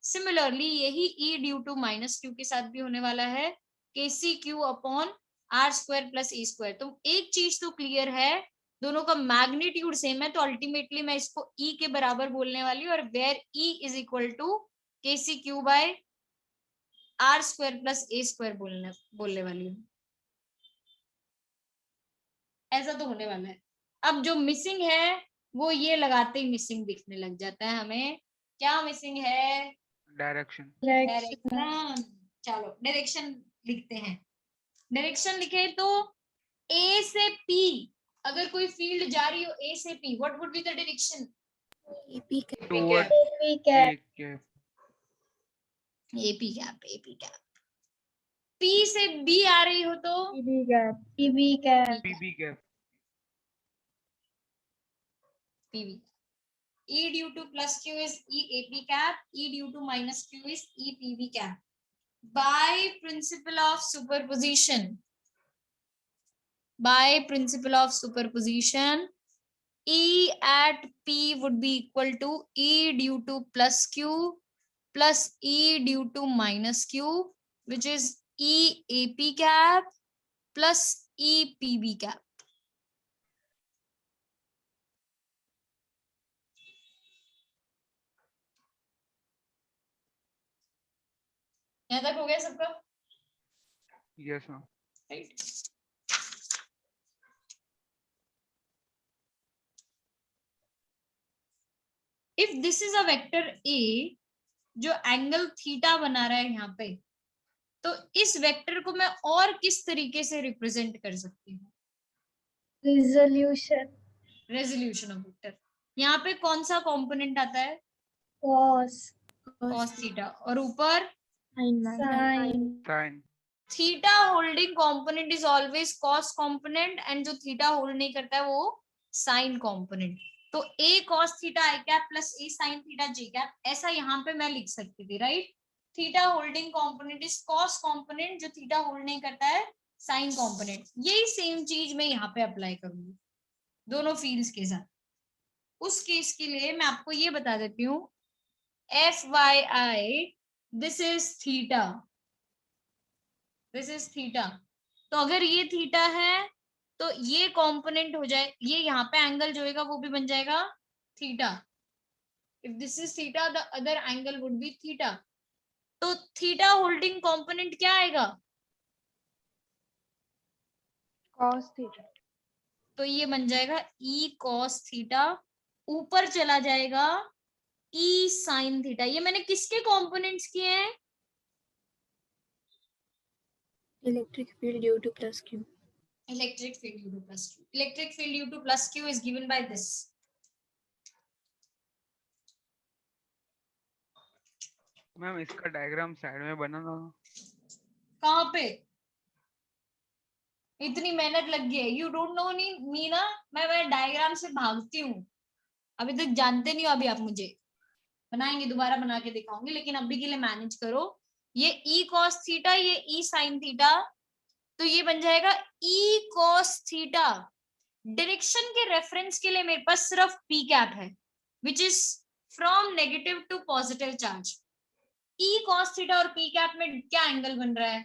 सिमिलरली यही E ड्यू टू -q के साथ भी होने वाला है, kcq अपॉन r² + a²। तो एक चीज तो क्लियर है, दोनों का मैग्नीट्यूड सेम है, तो अल्टीमेटली मैं इसको E के बराबर बोलने वाली हूँ, और where E is equal to kcq/r² + a² बोलने वाली हूँ। ऐसा तो होने वाला है। अब जो मिसिंग है वो ये लगाते ही मिसिंग दिखने लग जाता है हमें, क्या मिसिंग है? डायरेक्शन। डायरेक्शन। चलो डायरेक्शन लिखते हैं। डायरेक्शन लिखे तो A से P, अगर कोई फील्ड जा रही हो A से P, what would be the direction? AP का टुवर्ड AP कैप। P से B आ रही हो तो PB cap. PB cap. PB। E due to +q is EAP cap, E due to -q is EPB cap. By principle of superposition, E at P would be equal to E due to +q plus E due to -q, which is EAP cap plus EPB cap. यहाँ तक हो गया सबका? Yes ma'am. Right. If this is a vector A जो angle theta बना रहा है यहाँ पे, तो इस वेक्टर को मैं और किस तरीके से रिप्रेजेंट कर सकती हूँ? Resolution of vector. यहाँ पे कौन सा कंपोनेंट आता है? cos थीटा, और ऊपर sine. Theta holding component is always cos component, and जो थीटा होल्ड नहीं करता है वो साइन कंपोनेंट। तो a cos theta i cap plus a sin theta j cap, ऐसा यहाँ पे मैं लिख सकती थी, right? Theta holding component is cos component, जो थीटा होल्ड नहीं करता है साइन कंपोनेंट। यही सेम चीज मैं यहाँ पे अप्लाई करूंगी दोनों फील्ड्स के साथ। उस केस के लिए मैं आपको ये बता देती हूँ, FYI this is theta, this is theta. तो अगर ये थीटा है तो ये कंपोनेंट हो जाए, ये यहाँ पे एंगल जो होगा वो भी बन जाएगा theta. If this is theta the other angle would be theta. तो थीटा होल्डिंग कंपोनेंट क्या आएगा? cos theta. तो ये बन जाएगा e cos थीटा, ऊपर चला जाएगा e sin थीटा। ये मैंने किसके कंपोनेंट्स किए हैं? Electric field due to plus Q. Electric field due to plus q. Electric field due to plus q is given by this. Ma'am इसका डायग्राम साइड में बना दो। कहाँ पे? इतनी मेहनत लग गई है। यू डोंट नो मी ना, मैं डायग्राम से भागती हूँ। अभी तक जानते नहीं हो अभी आप मुझे। बनाएंगे, दोबारा बना के दिखाऊंगी, लेकिन अभी के लिए मैनेज करो। ये e cos थीटा, ये e sin थीटा, तो ये बन जाएगा e cos थीटा। डायरेक्शन के रेफरेंस के लिए मेरे पास सिर्फ p कैप है, which is from negative to positive charge. e cos theta और p कैप में क्या एंगल बन रहा है?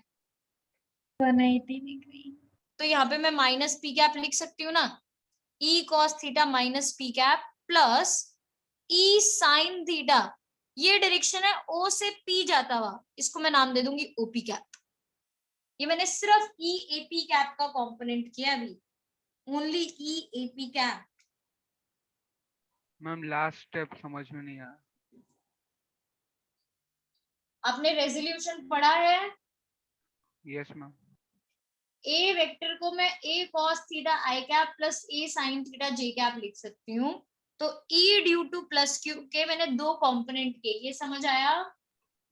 180 डिग्री। तो यहाँ पे मैं माइनस पी कैप लिख सकती हूँ ना, e cos theta minus p cap plus e sin theta. ये डायरेक्शन है o से p जाता हुआ, इसको मैं नाम दे दूंगी OP कैप। ये मैंने सिर्फ e AP कैप का कंपोनेंट किया अभी, only e AP cap. Ma'am last step समझ में नहीं आया। आपने रेजोल्यूशन पढ़ा है? Yes ma'am. ए वेक्टर को मैं a cos theta i cap plus a sin theta j cap लिख सकती हूँ। तो e due to plus q के मैंने दो कंपोनेंट किए, ये समझ आया?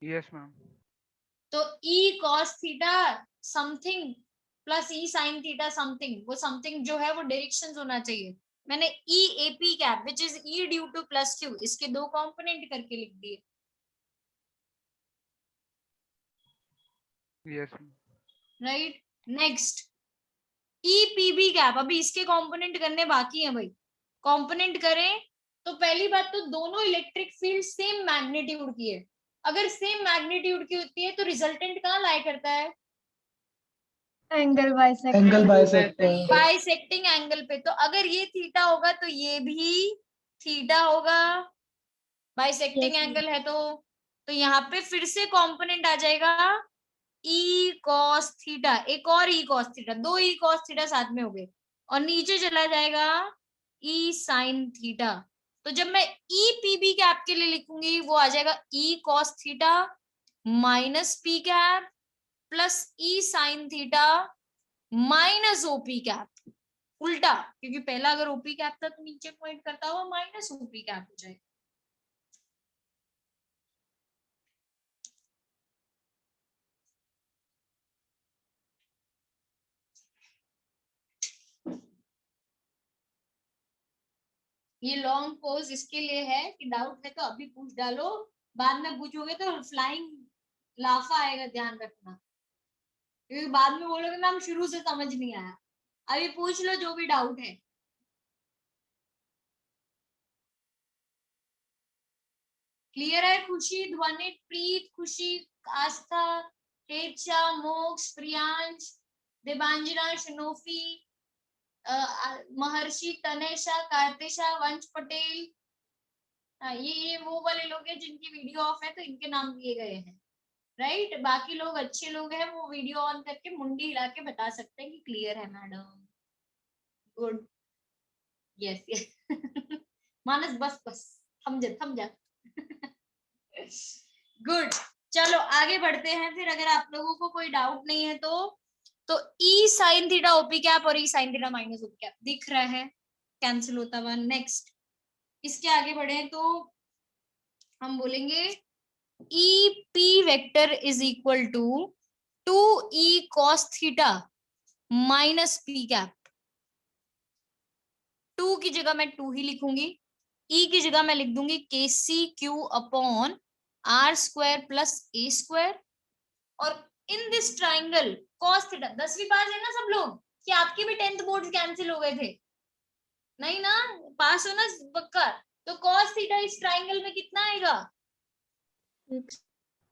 Yes ma'am. तो e cos theta something plus e sin theta something, वो समथिंग जो है वो डायरेक्शंस होना चाहिए। मैंने e AP cap which is e due to plus q, इसके दो कंपोनेंट करके लिख दिए। Yes ma'am. Right, next e PB cap, अभी इसके कंपोनेंट करने बाकी हैं भाई। कंपोनेंट करें तो पहली बात तो दोनों इलेक्ट्रिक फील्ड सेम मैग्नीट्यूड की है। अगर सेम मैग्नीट्यूड की होती है तो रिजल्टेंट कहाँ लाई करता है? Angle bisecting. बाइसेक्टिंग एंगल पे। तो अगर ये थीटा होगा तो ये भी थीटा होगा, बाइसेक्टिंग Yes, एंगल है तो यहाँ पे फिर से कंपोनेंट आ जाएगा e cos थीटा, एक और e cos थीटा, दो e cos थीटा साथ में हो गए, और नीचे चला जाएगा e sin थीटा। तो जब मैं e PB कैप के लिए लिखूंगी वो आ जाएगा e cos theta minus p cap plus e sin theta minus OP cap. उल्टा, क्योंकि पहला अगर OP कैप था तो नीचे पॉइंट करता हुआ माइनस OP कैप हो जाएगा। ये लॉन्ग पोज इसके लिए है कि डाउट है तो अभी पूछ डालो, बाद में पूछोगे तो फ्लाइंग लाफा आएगा, ध्यान रखना, क्योंकि बाद में बोलोगे मैम शुरू से समझ नहीं आया। अभी पूछ लो जो भी डाउट है। क्लियर है? खुशी, ध्वनि, प्रीत, खुशी, आस्था, हेचा, मोक्ष, प्रियांश, देवांजना, शनोफी, महर्षि, तनेशा, कार्तिशा, वंश पटेल। ये वो वाले लोग हैं जिनकी वीडियो ऑफ है तो इनके नाम दिए गए हैं। राइट, बाकी लोग अच्छे लोग हैं, वो वीडियो ऑन करके मुंडी हिला के बता सकते हैं कि क्लियर है madam. Good, yes yes. Manas बस बस थम जा। गुड, चलो आगे बढ़ते हैं फिर। अगर आप लोगों को कोई डाउट नहीं है तो E sine theta OP cap और E sine theta minus OP cap दिख रहा है, कैंसिल होता हुआ। नेक्स्ट, इसके आगे बढ़े तो हम बोलेंगे e p vector is equal to 2e cos theta minus p cap. 2 की जगह मैं 2 ही लिखूंगी, e की जगह मैं लिख दूंगी KCQ upon are square plus A square. और in this triangle cos theta, 10वीं पास है ना सब लोग, कि आपके भी 10th बोर्ड कैंसिल हो गए थे? नहीं ना, पास हो ना पक्का? तो cos थीटा इस ट्राइंगल में कितना आएगा?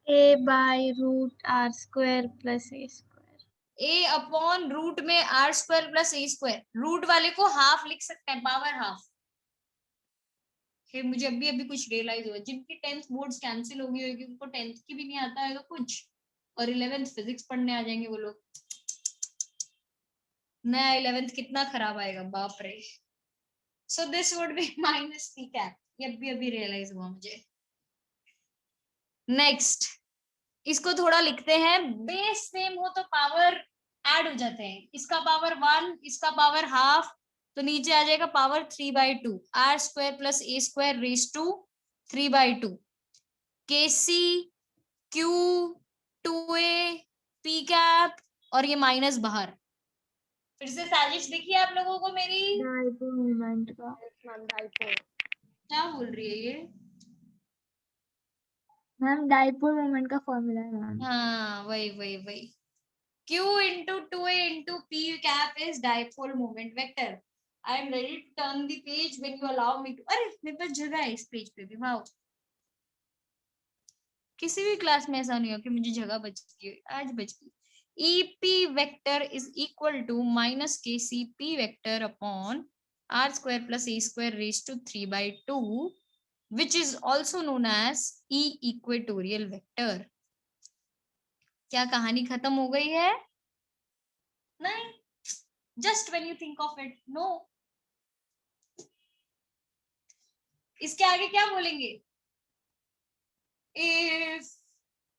a by root r square plus a square। a upon root में आर स्क्वायर प्लस ए स्क्वायर। रूट वाले को हाफ लिख सकते हैं, पावर हाफ। कि मुझे अभी अभी कुछ रियलाइज हुआ, जिनकी 10th बोर्ड्स कैंसिल हो गई होगी उनको 10th की भी नहीं आता है कुछ, और 11th फिजिक्स पढ़ने आ जाएंगे वो लोग। नया 11th कितना खराब आएगा, बाप रे। So this would be minus T cap, ये अभी रियलाइज हुआ मुझे। नेक्स्ट, इसको थोड़ा लिखते हैं, बेस सेम हो तो पावर ऐड हो जाते हैं, इसका पावर 1 इसका पावर हाफ, तो नीचे आ जाएगा power 3/2, r square plus A square raise to 3/2, K C q 2a p cap, और ये माइनस बाहर। फिर से साजिश दिखी आप लोगों को मेरी? डाइपोल मोमेंट का। क्या बोल रही है ये? मैम डाइपोल मोमेंट का फॉर्मूला है मैम। हाँ वही Q into 2a into p cap is dipole moment vector. I am ready to turn the page when you allow me to. अरे मेरे पास जगह है इस पेज पे भी, वाओ। किसी भी क्लास में ऐसा नहीं हो कि मुझे जगह बच गई, आज बच गई। EP vector is equal to minus KCP vector upon R square plus A square raised to 3/2, which is also known as E equatorial vector. क्या कहानी खत्म हो गई है? नहीं, just when you think of it, no. इसके आगे क्या बोलेंगे? If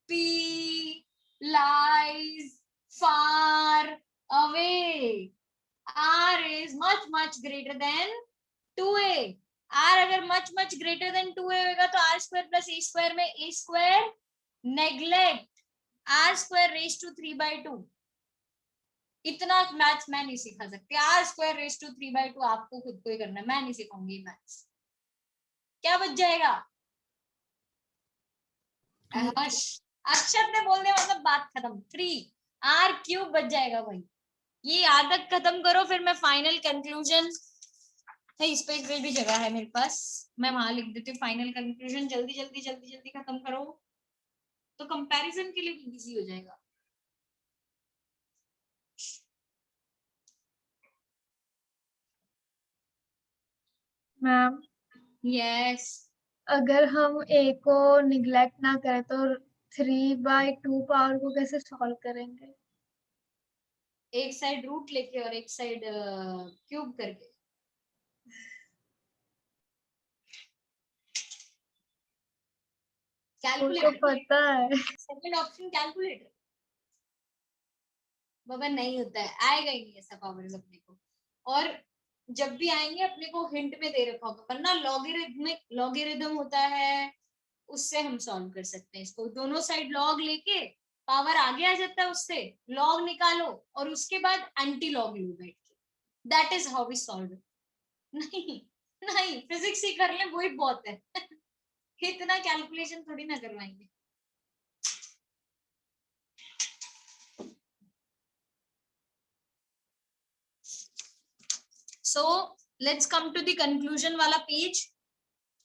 P lies far away, R is much greater than 2a. R अगर much greater than 2a होगा तो R square plus A square में A square neglect R square raised to 3/2. इतना maths मैं नहीं सिखा सकती, R square raised to 3/2 आपको खुद को ही करना है, मैं नहीं सिखाऊंगी मैथ्स। क्या बच जाएगा? अक्षत ने बोल दिया मतलब बात खत्म, 3r³ बच जाएगा भाई। ये आदत खत्म करो, फिर मैं फाइनल कंक्लूजन, इस पेज पे भी जगह है मेरे पास, मैं वहां लिख देती हूँ फाइनल कंक्लूजन। जल्दी खत्म करो तो कंपैरिजन के लिए भी इजी हो जाएगा। मैम यस, अगर हम a को निग्लेक्ट ना करें तो 3/2 पावर को कैसे सॉल्व करेंगे? एक साइड रूट लेके और एक साइड क्यूब करके। तो कैलकुलेटर, पता है। Second option calculator. बाबा नहीं होता है, आएगा ही नहीं ऐसा पावर अपने को, और जब भी आएंगे अपने को हिंट में दे रखा होगा, वरना लॉगरिथम होता है, उससे हम सॉल्व कर सकते हैं इसको। दोनों साइड लॉग लेके पावर आगे आ जाता है, उससे लॉग निकालो और उसके बाद एंटी लॉग लो बैठ के, that is how we solve it. नहीं फिजिक्स ही कर ले वही बहुत है। इतना कैलकुलेशन थोड़ी ना करवाएंगे। So let's come to the conclusion वाला पेज,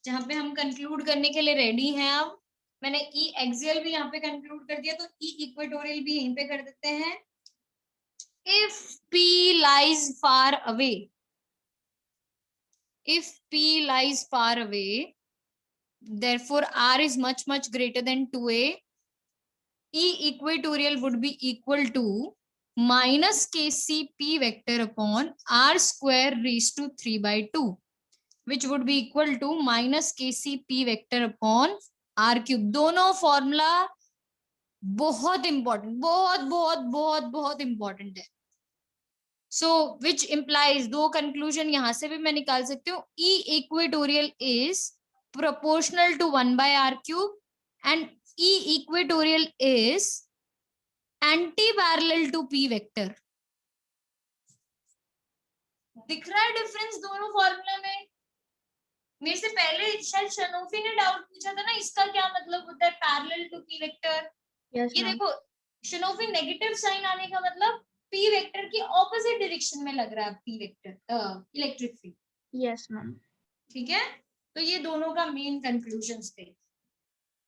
जहां पे हम कंक्लूड करने के लिए रेडी हैं। अब मैंने ई एक्सियल भी यहाँ पे कंक्लूड कर दिया, तो ई इक्वेटोरियल भी यहीं पे कर देते हैं। If P lies far away, if P lies far away, therefore R is much greater than 2a. E equatorial would be equal to minus KCP vector upon R square raised to 3/2, which would be equal to minus KCP vector upon R cube. दोनों formula बहुत important, बहुत important है। सो which implies, दो conclusion यहां से भी मैं निकाल सकती हूँ। E equatorial is proportional to 1/r³ and E equatorial is anti-parallel to P vector. दिख रहा है डिफरेंस दोनों फॉर्मूला में? मेरे से पहले शायद शनोफी ने डाउट पूछा था ना, इसका क्या मतलब होता है parallel to P vector. Yes, ये ma'am. देखो शनोफी नेगेटिव साइन आने का मतलब P वेक्टर की ऑपोजिट डायरेक्शन में लग रहा है P vector electric field. Yes, ma'am. ठीक है, तो ये दोनों का मेन कंक्लूजन्स थे।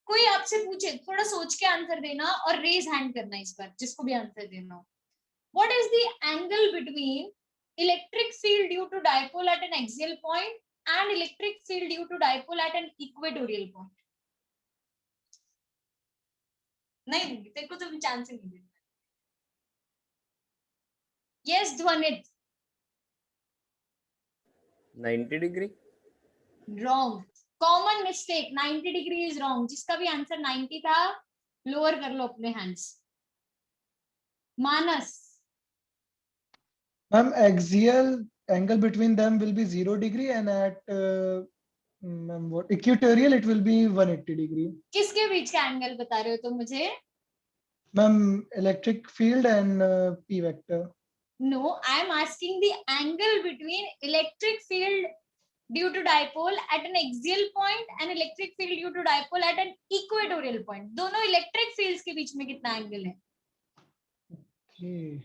कोई आपसे पूछे थोड़ा सोच के आंसर देना और रेज हैंड करना इस बार, जिसको भी आंसर देना हो। What is the angle between electric field due to dipole at an axial point and electric field due to dipole at an equatorial point. नहीं दूंगी तेरे को, तो चांस ही नहीं दूंगी. Yes, Dhwanit. 90 degree. Wrong. Common mistake. 90 degree is wrong. जिसका भी answer 90 था, लोअर कर लो अपने hands. Manas. Ma'am, axial angle between them will be 0 degree, and at ma'am, what equatorial it will be 180 degree. किसके बीच का angle बता रहे हो तुम मुझे? Ma'am, electric field and P vector. No, I am asking the angle between electric field due to dipole at an axial point and electric field due to dipole at an equatorial point. दोनों electric fields के बीच में कितना angle है? Okay.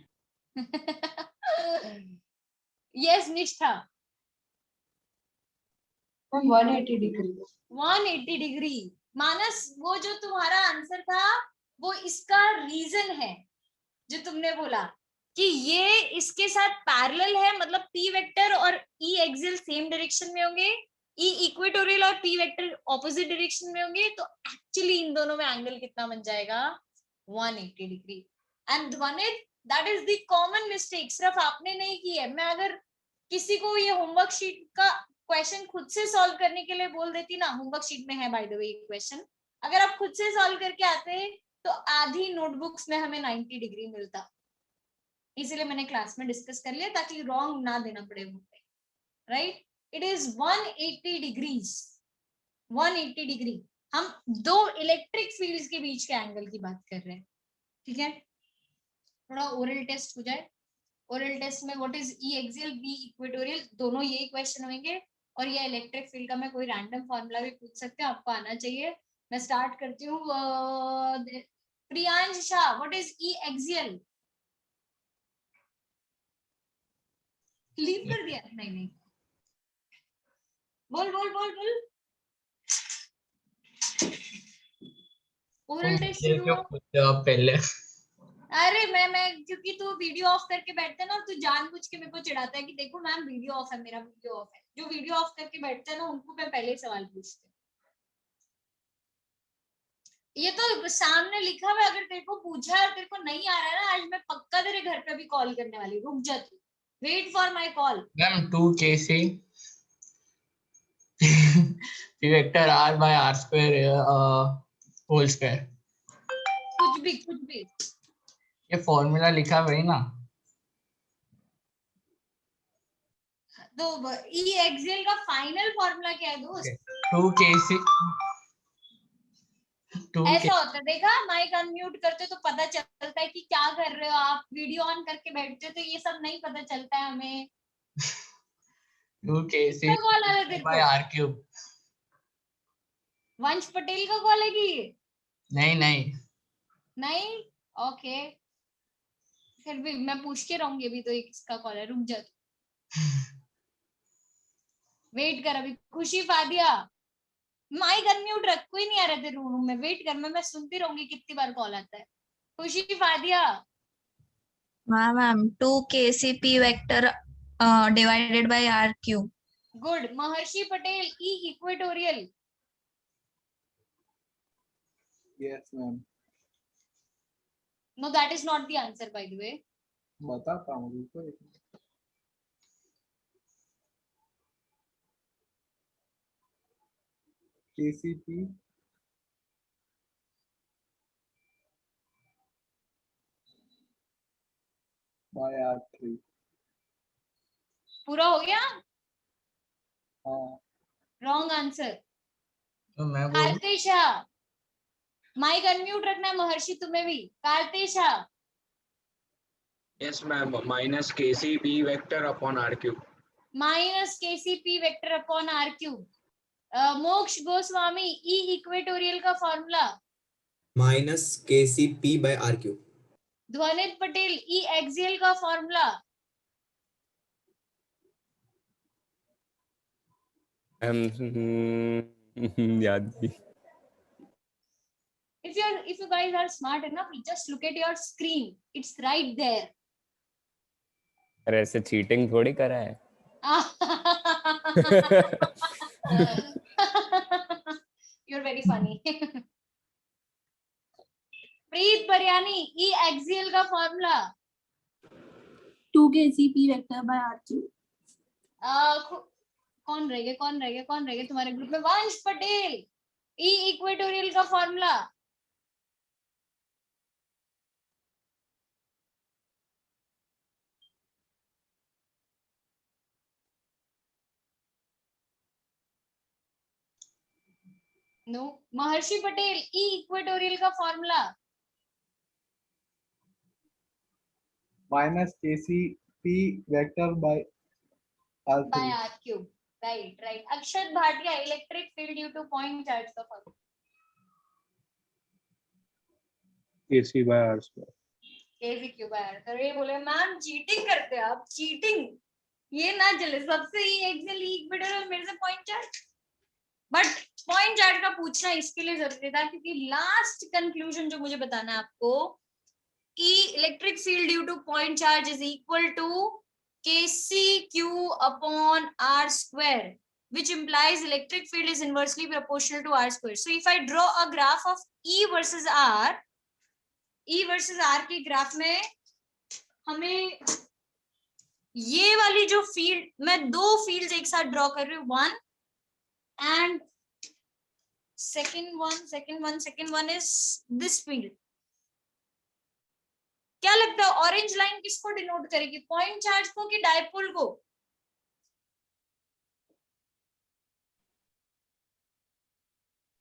Yes, निष्ठा. 180 degree. 180 degree. मानस, वो जो तुम्हारा answer था वो इसका रीजन है जो तुमने बोला कि ये इसके साथ पैरेलल है, मतलब पी वेक्टर और ई एक्सियल सेम डायरेक्शन में होंगे, ई इक्वेटोरियल और पी वेक्टर ऑपोजिट डायरेक्शन में होंगे, तो एक्चुअली इन दोनों में एंगल कितना बन जाएगा? 180 degree. And Dhwanit, that is the common mistake. सिर्फ आपने नहीं की है. मैं अगर किसी को ये होमवर्क शीट का क्वेश्चन खुद से सॉल्व करने के लिए बोल देती ना, होमवर्क शीट में है बाय द वे क्वेश्चन, अगर आप खुद से सॉल्व करके आते तो आधी नोटबुक्स में हमें 90 डिग्री मिलता. इसलिए मैंने क्लास में डिस्कस कर लिया ताकि रॉन्ग ना देना पड़े मुझे. Right? It is 180 degrees. 180 degree. हम दो इलेक्ट्रिक फील्ड्स के बीच के एंगल की बात कर रहे हैं. ठीक है, थोड़ा ओरल टेस्ट हो जाए. ओरल टेस्ट में what is e axial b equatorial, दोनों यही क्वेश्चन होंगे. और ये इलेक्ट्रिक फील्ड का मैं कोई रैंडम फॉर्मूला भी पूछ सकते हैं, आपको आना चाहिए. मैं स्टार्ट करती हूँ. Priyansh Shah, what is e axial? Leave कर दिया? नहीं. बोल बोल बोल बोल. ओरल टेस्ट शुरू हो. पहले. अरे मैं क्योंकि तू वीडियो ऑफ करके बैठता है ना, और तू जानबूझ के मेरे को चिढ़ाता है कि देखो मैम वीडियो ऑफ है, मेरा वीडियो ऑफ है. जो वीडियो ऑफ करके बैठते हैं ना उनको मैं पहले ही सवाल पूछती हूँ. ये तो सामने लिखा हुआ है. अगर तेरे को पूछा है और तेरे को नहीं आ रहा है ना, आज मैं पक्का तेरे घर पे भी कॉल करने वाली. रुक जा तू. Wait for my call. Ma'am 2kc p vector r by r square whole square. कुछ भी. ये फॉर्मूला लिखा हुआ है ना. तो ई एक्सियल का फाइनल फॉर्मूला क्या है दोस्त? 2kc. ऐसा होता है, देखा, माइक अनम्यूट करते तो पता चलता है कि क्या कर रहे हो आप. वीडियो ऑन करके बैठते हो तो ये सब नहीं पता चलता है हमें. 2kc कॉल आ रहा है तेरे by को? r cube. वंश पटेल का कॉल है कि नहीं? ओके, फिर भी मैं पूछ के रहूंगी. अभी तो ये किसका कॉल है? रुक जा, वेट कर. अभी खुशी फादिया, माइक अनम्यूट रख. कोई नहीं आ रहा तेरे रूम में. वेट कर, मैं सुनती रहूंगी कितनी बार कॉल आता है. Khushi Fadia. Ma'am 2kc p vector divided by r cube. Good. Maharshi Patel, E equatorial. Yes, ma'am. No, that is not the answer, by the way. बताता हूँ रुको एक मिनट. KCP by R3. पूरा हो गया? हाँ. Wrong answer. तो मैं बोल. कार्तिशा, माइक अनम्यूट रखना है. महर्षि तुम्हें भी. Kartisha. Yes, ma'am. Minus kc p vector upon r cube. Minus KCP vector upon R cube. Moksh Goswami, E equatorial का फॉर्मूला. माइनस KCP by R cube. Dhwanit Patel, E axial का फॉर्मूला. याद नहीं. If you guys are smart enough, just look at your screen. It's right there. अरे ऐसे cheating थोड़ी करा है. You're very funny. Preet Pariyani, E axial का formula 2 kcp vector by r3. कौन रह गए तुम्हारे ग्रुप में? वंश पटेल, ई इक्वेटोरियल का formula no. Maharshi Patel, E equatorial का formula minus KCP vector by R3. by r cube. Right. Akshat Bhatia, electric field due to point charge का formula KC by R square. KV Q by R. तो ये बोले ma'am cheating करते हैं आप, cheating. ये ना चले, सबसे ही एक्सेल इक्वेटोरियल, मेरे से point charge. But point charge का पूछना इसके लिए जरूरी था क्योंकि लास्ट कंक्लूजन जो मुझे बताना है आपको, E electric field due to point charge is equal to KCQ upon R square, which implies electric field is inversely proportional to R square. So if I draw a graph of E versus R के graph में हमें ये वाली जो field, मैं दो fields एक साथ ड्रॉ कर रही हूँ, one and second one is this field. क्या लगता है ऑरेंज लाइन किसको डिनोट करेगी, पॉइंट चार्ज को कि डायपोल को?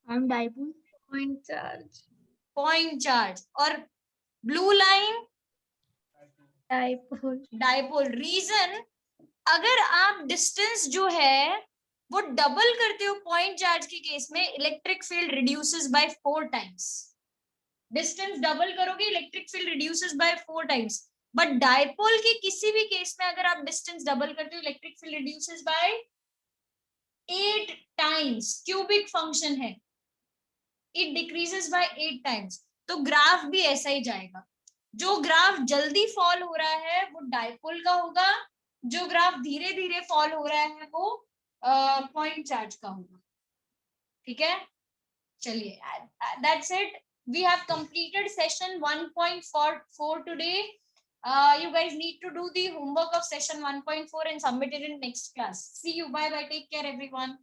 हम डाइपोल. Point charge. और ब्लू लाइन डायपोल. रीजन, अगर आप डिस्टेंस जो है वो डबल करते हो पॉइंट चार्ज के केस में, electric field reduces by 4 times. Distance double करोगे, electric field reduces by 4 times. But dipole के किसी भी केस में अगर आप डिस्टेंस डबल करते हो, electric field reduces by 8 times. Cubic function है, इट डिक्रीजेस बाय 8 टाइम्स. तो ग्राफ भी ऐसा ही जाएगा. जो ग्राफ जल्दी फॉल हो रहा है वो डायपोल का होगा, जो ग्राफ धीरे धीरे फॉल हो रहा है वो पॉइंट चार्ज का होगा. ठीक है, चलिए, that's it. We have completed session 1.4 today. You guys need to do the homework of session 1.4 and submit it in next class. See you. Bye bye. Take care, everyone.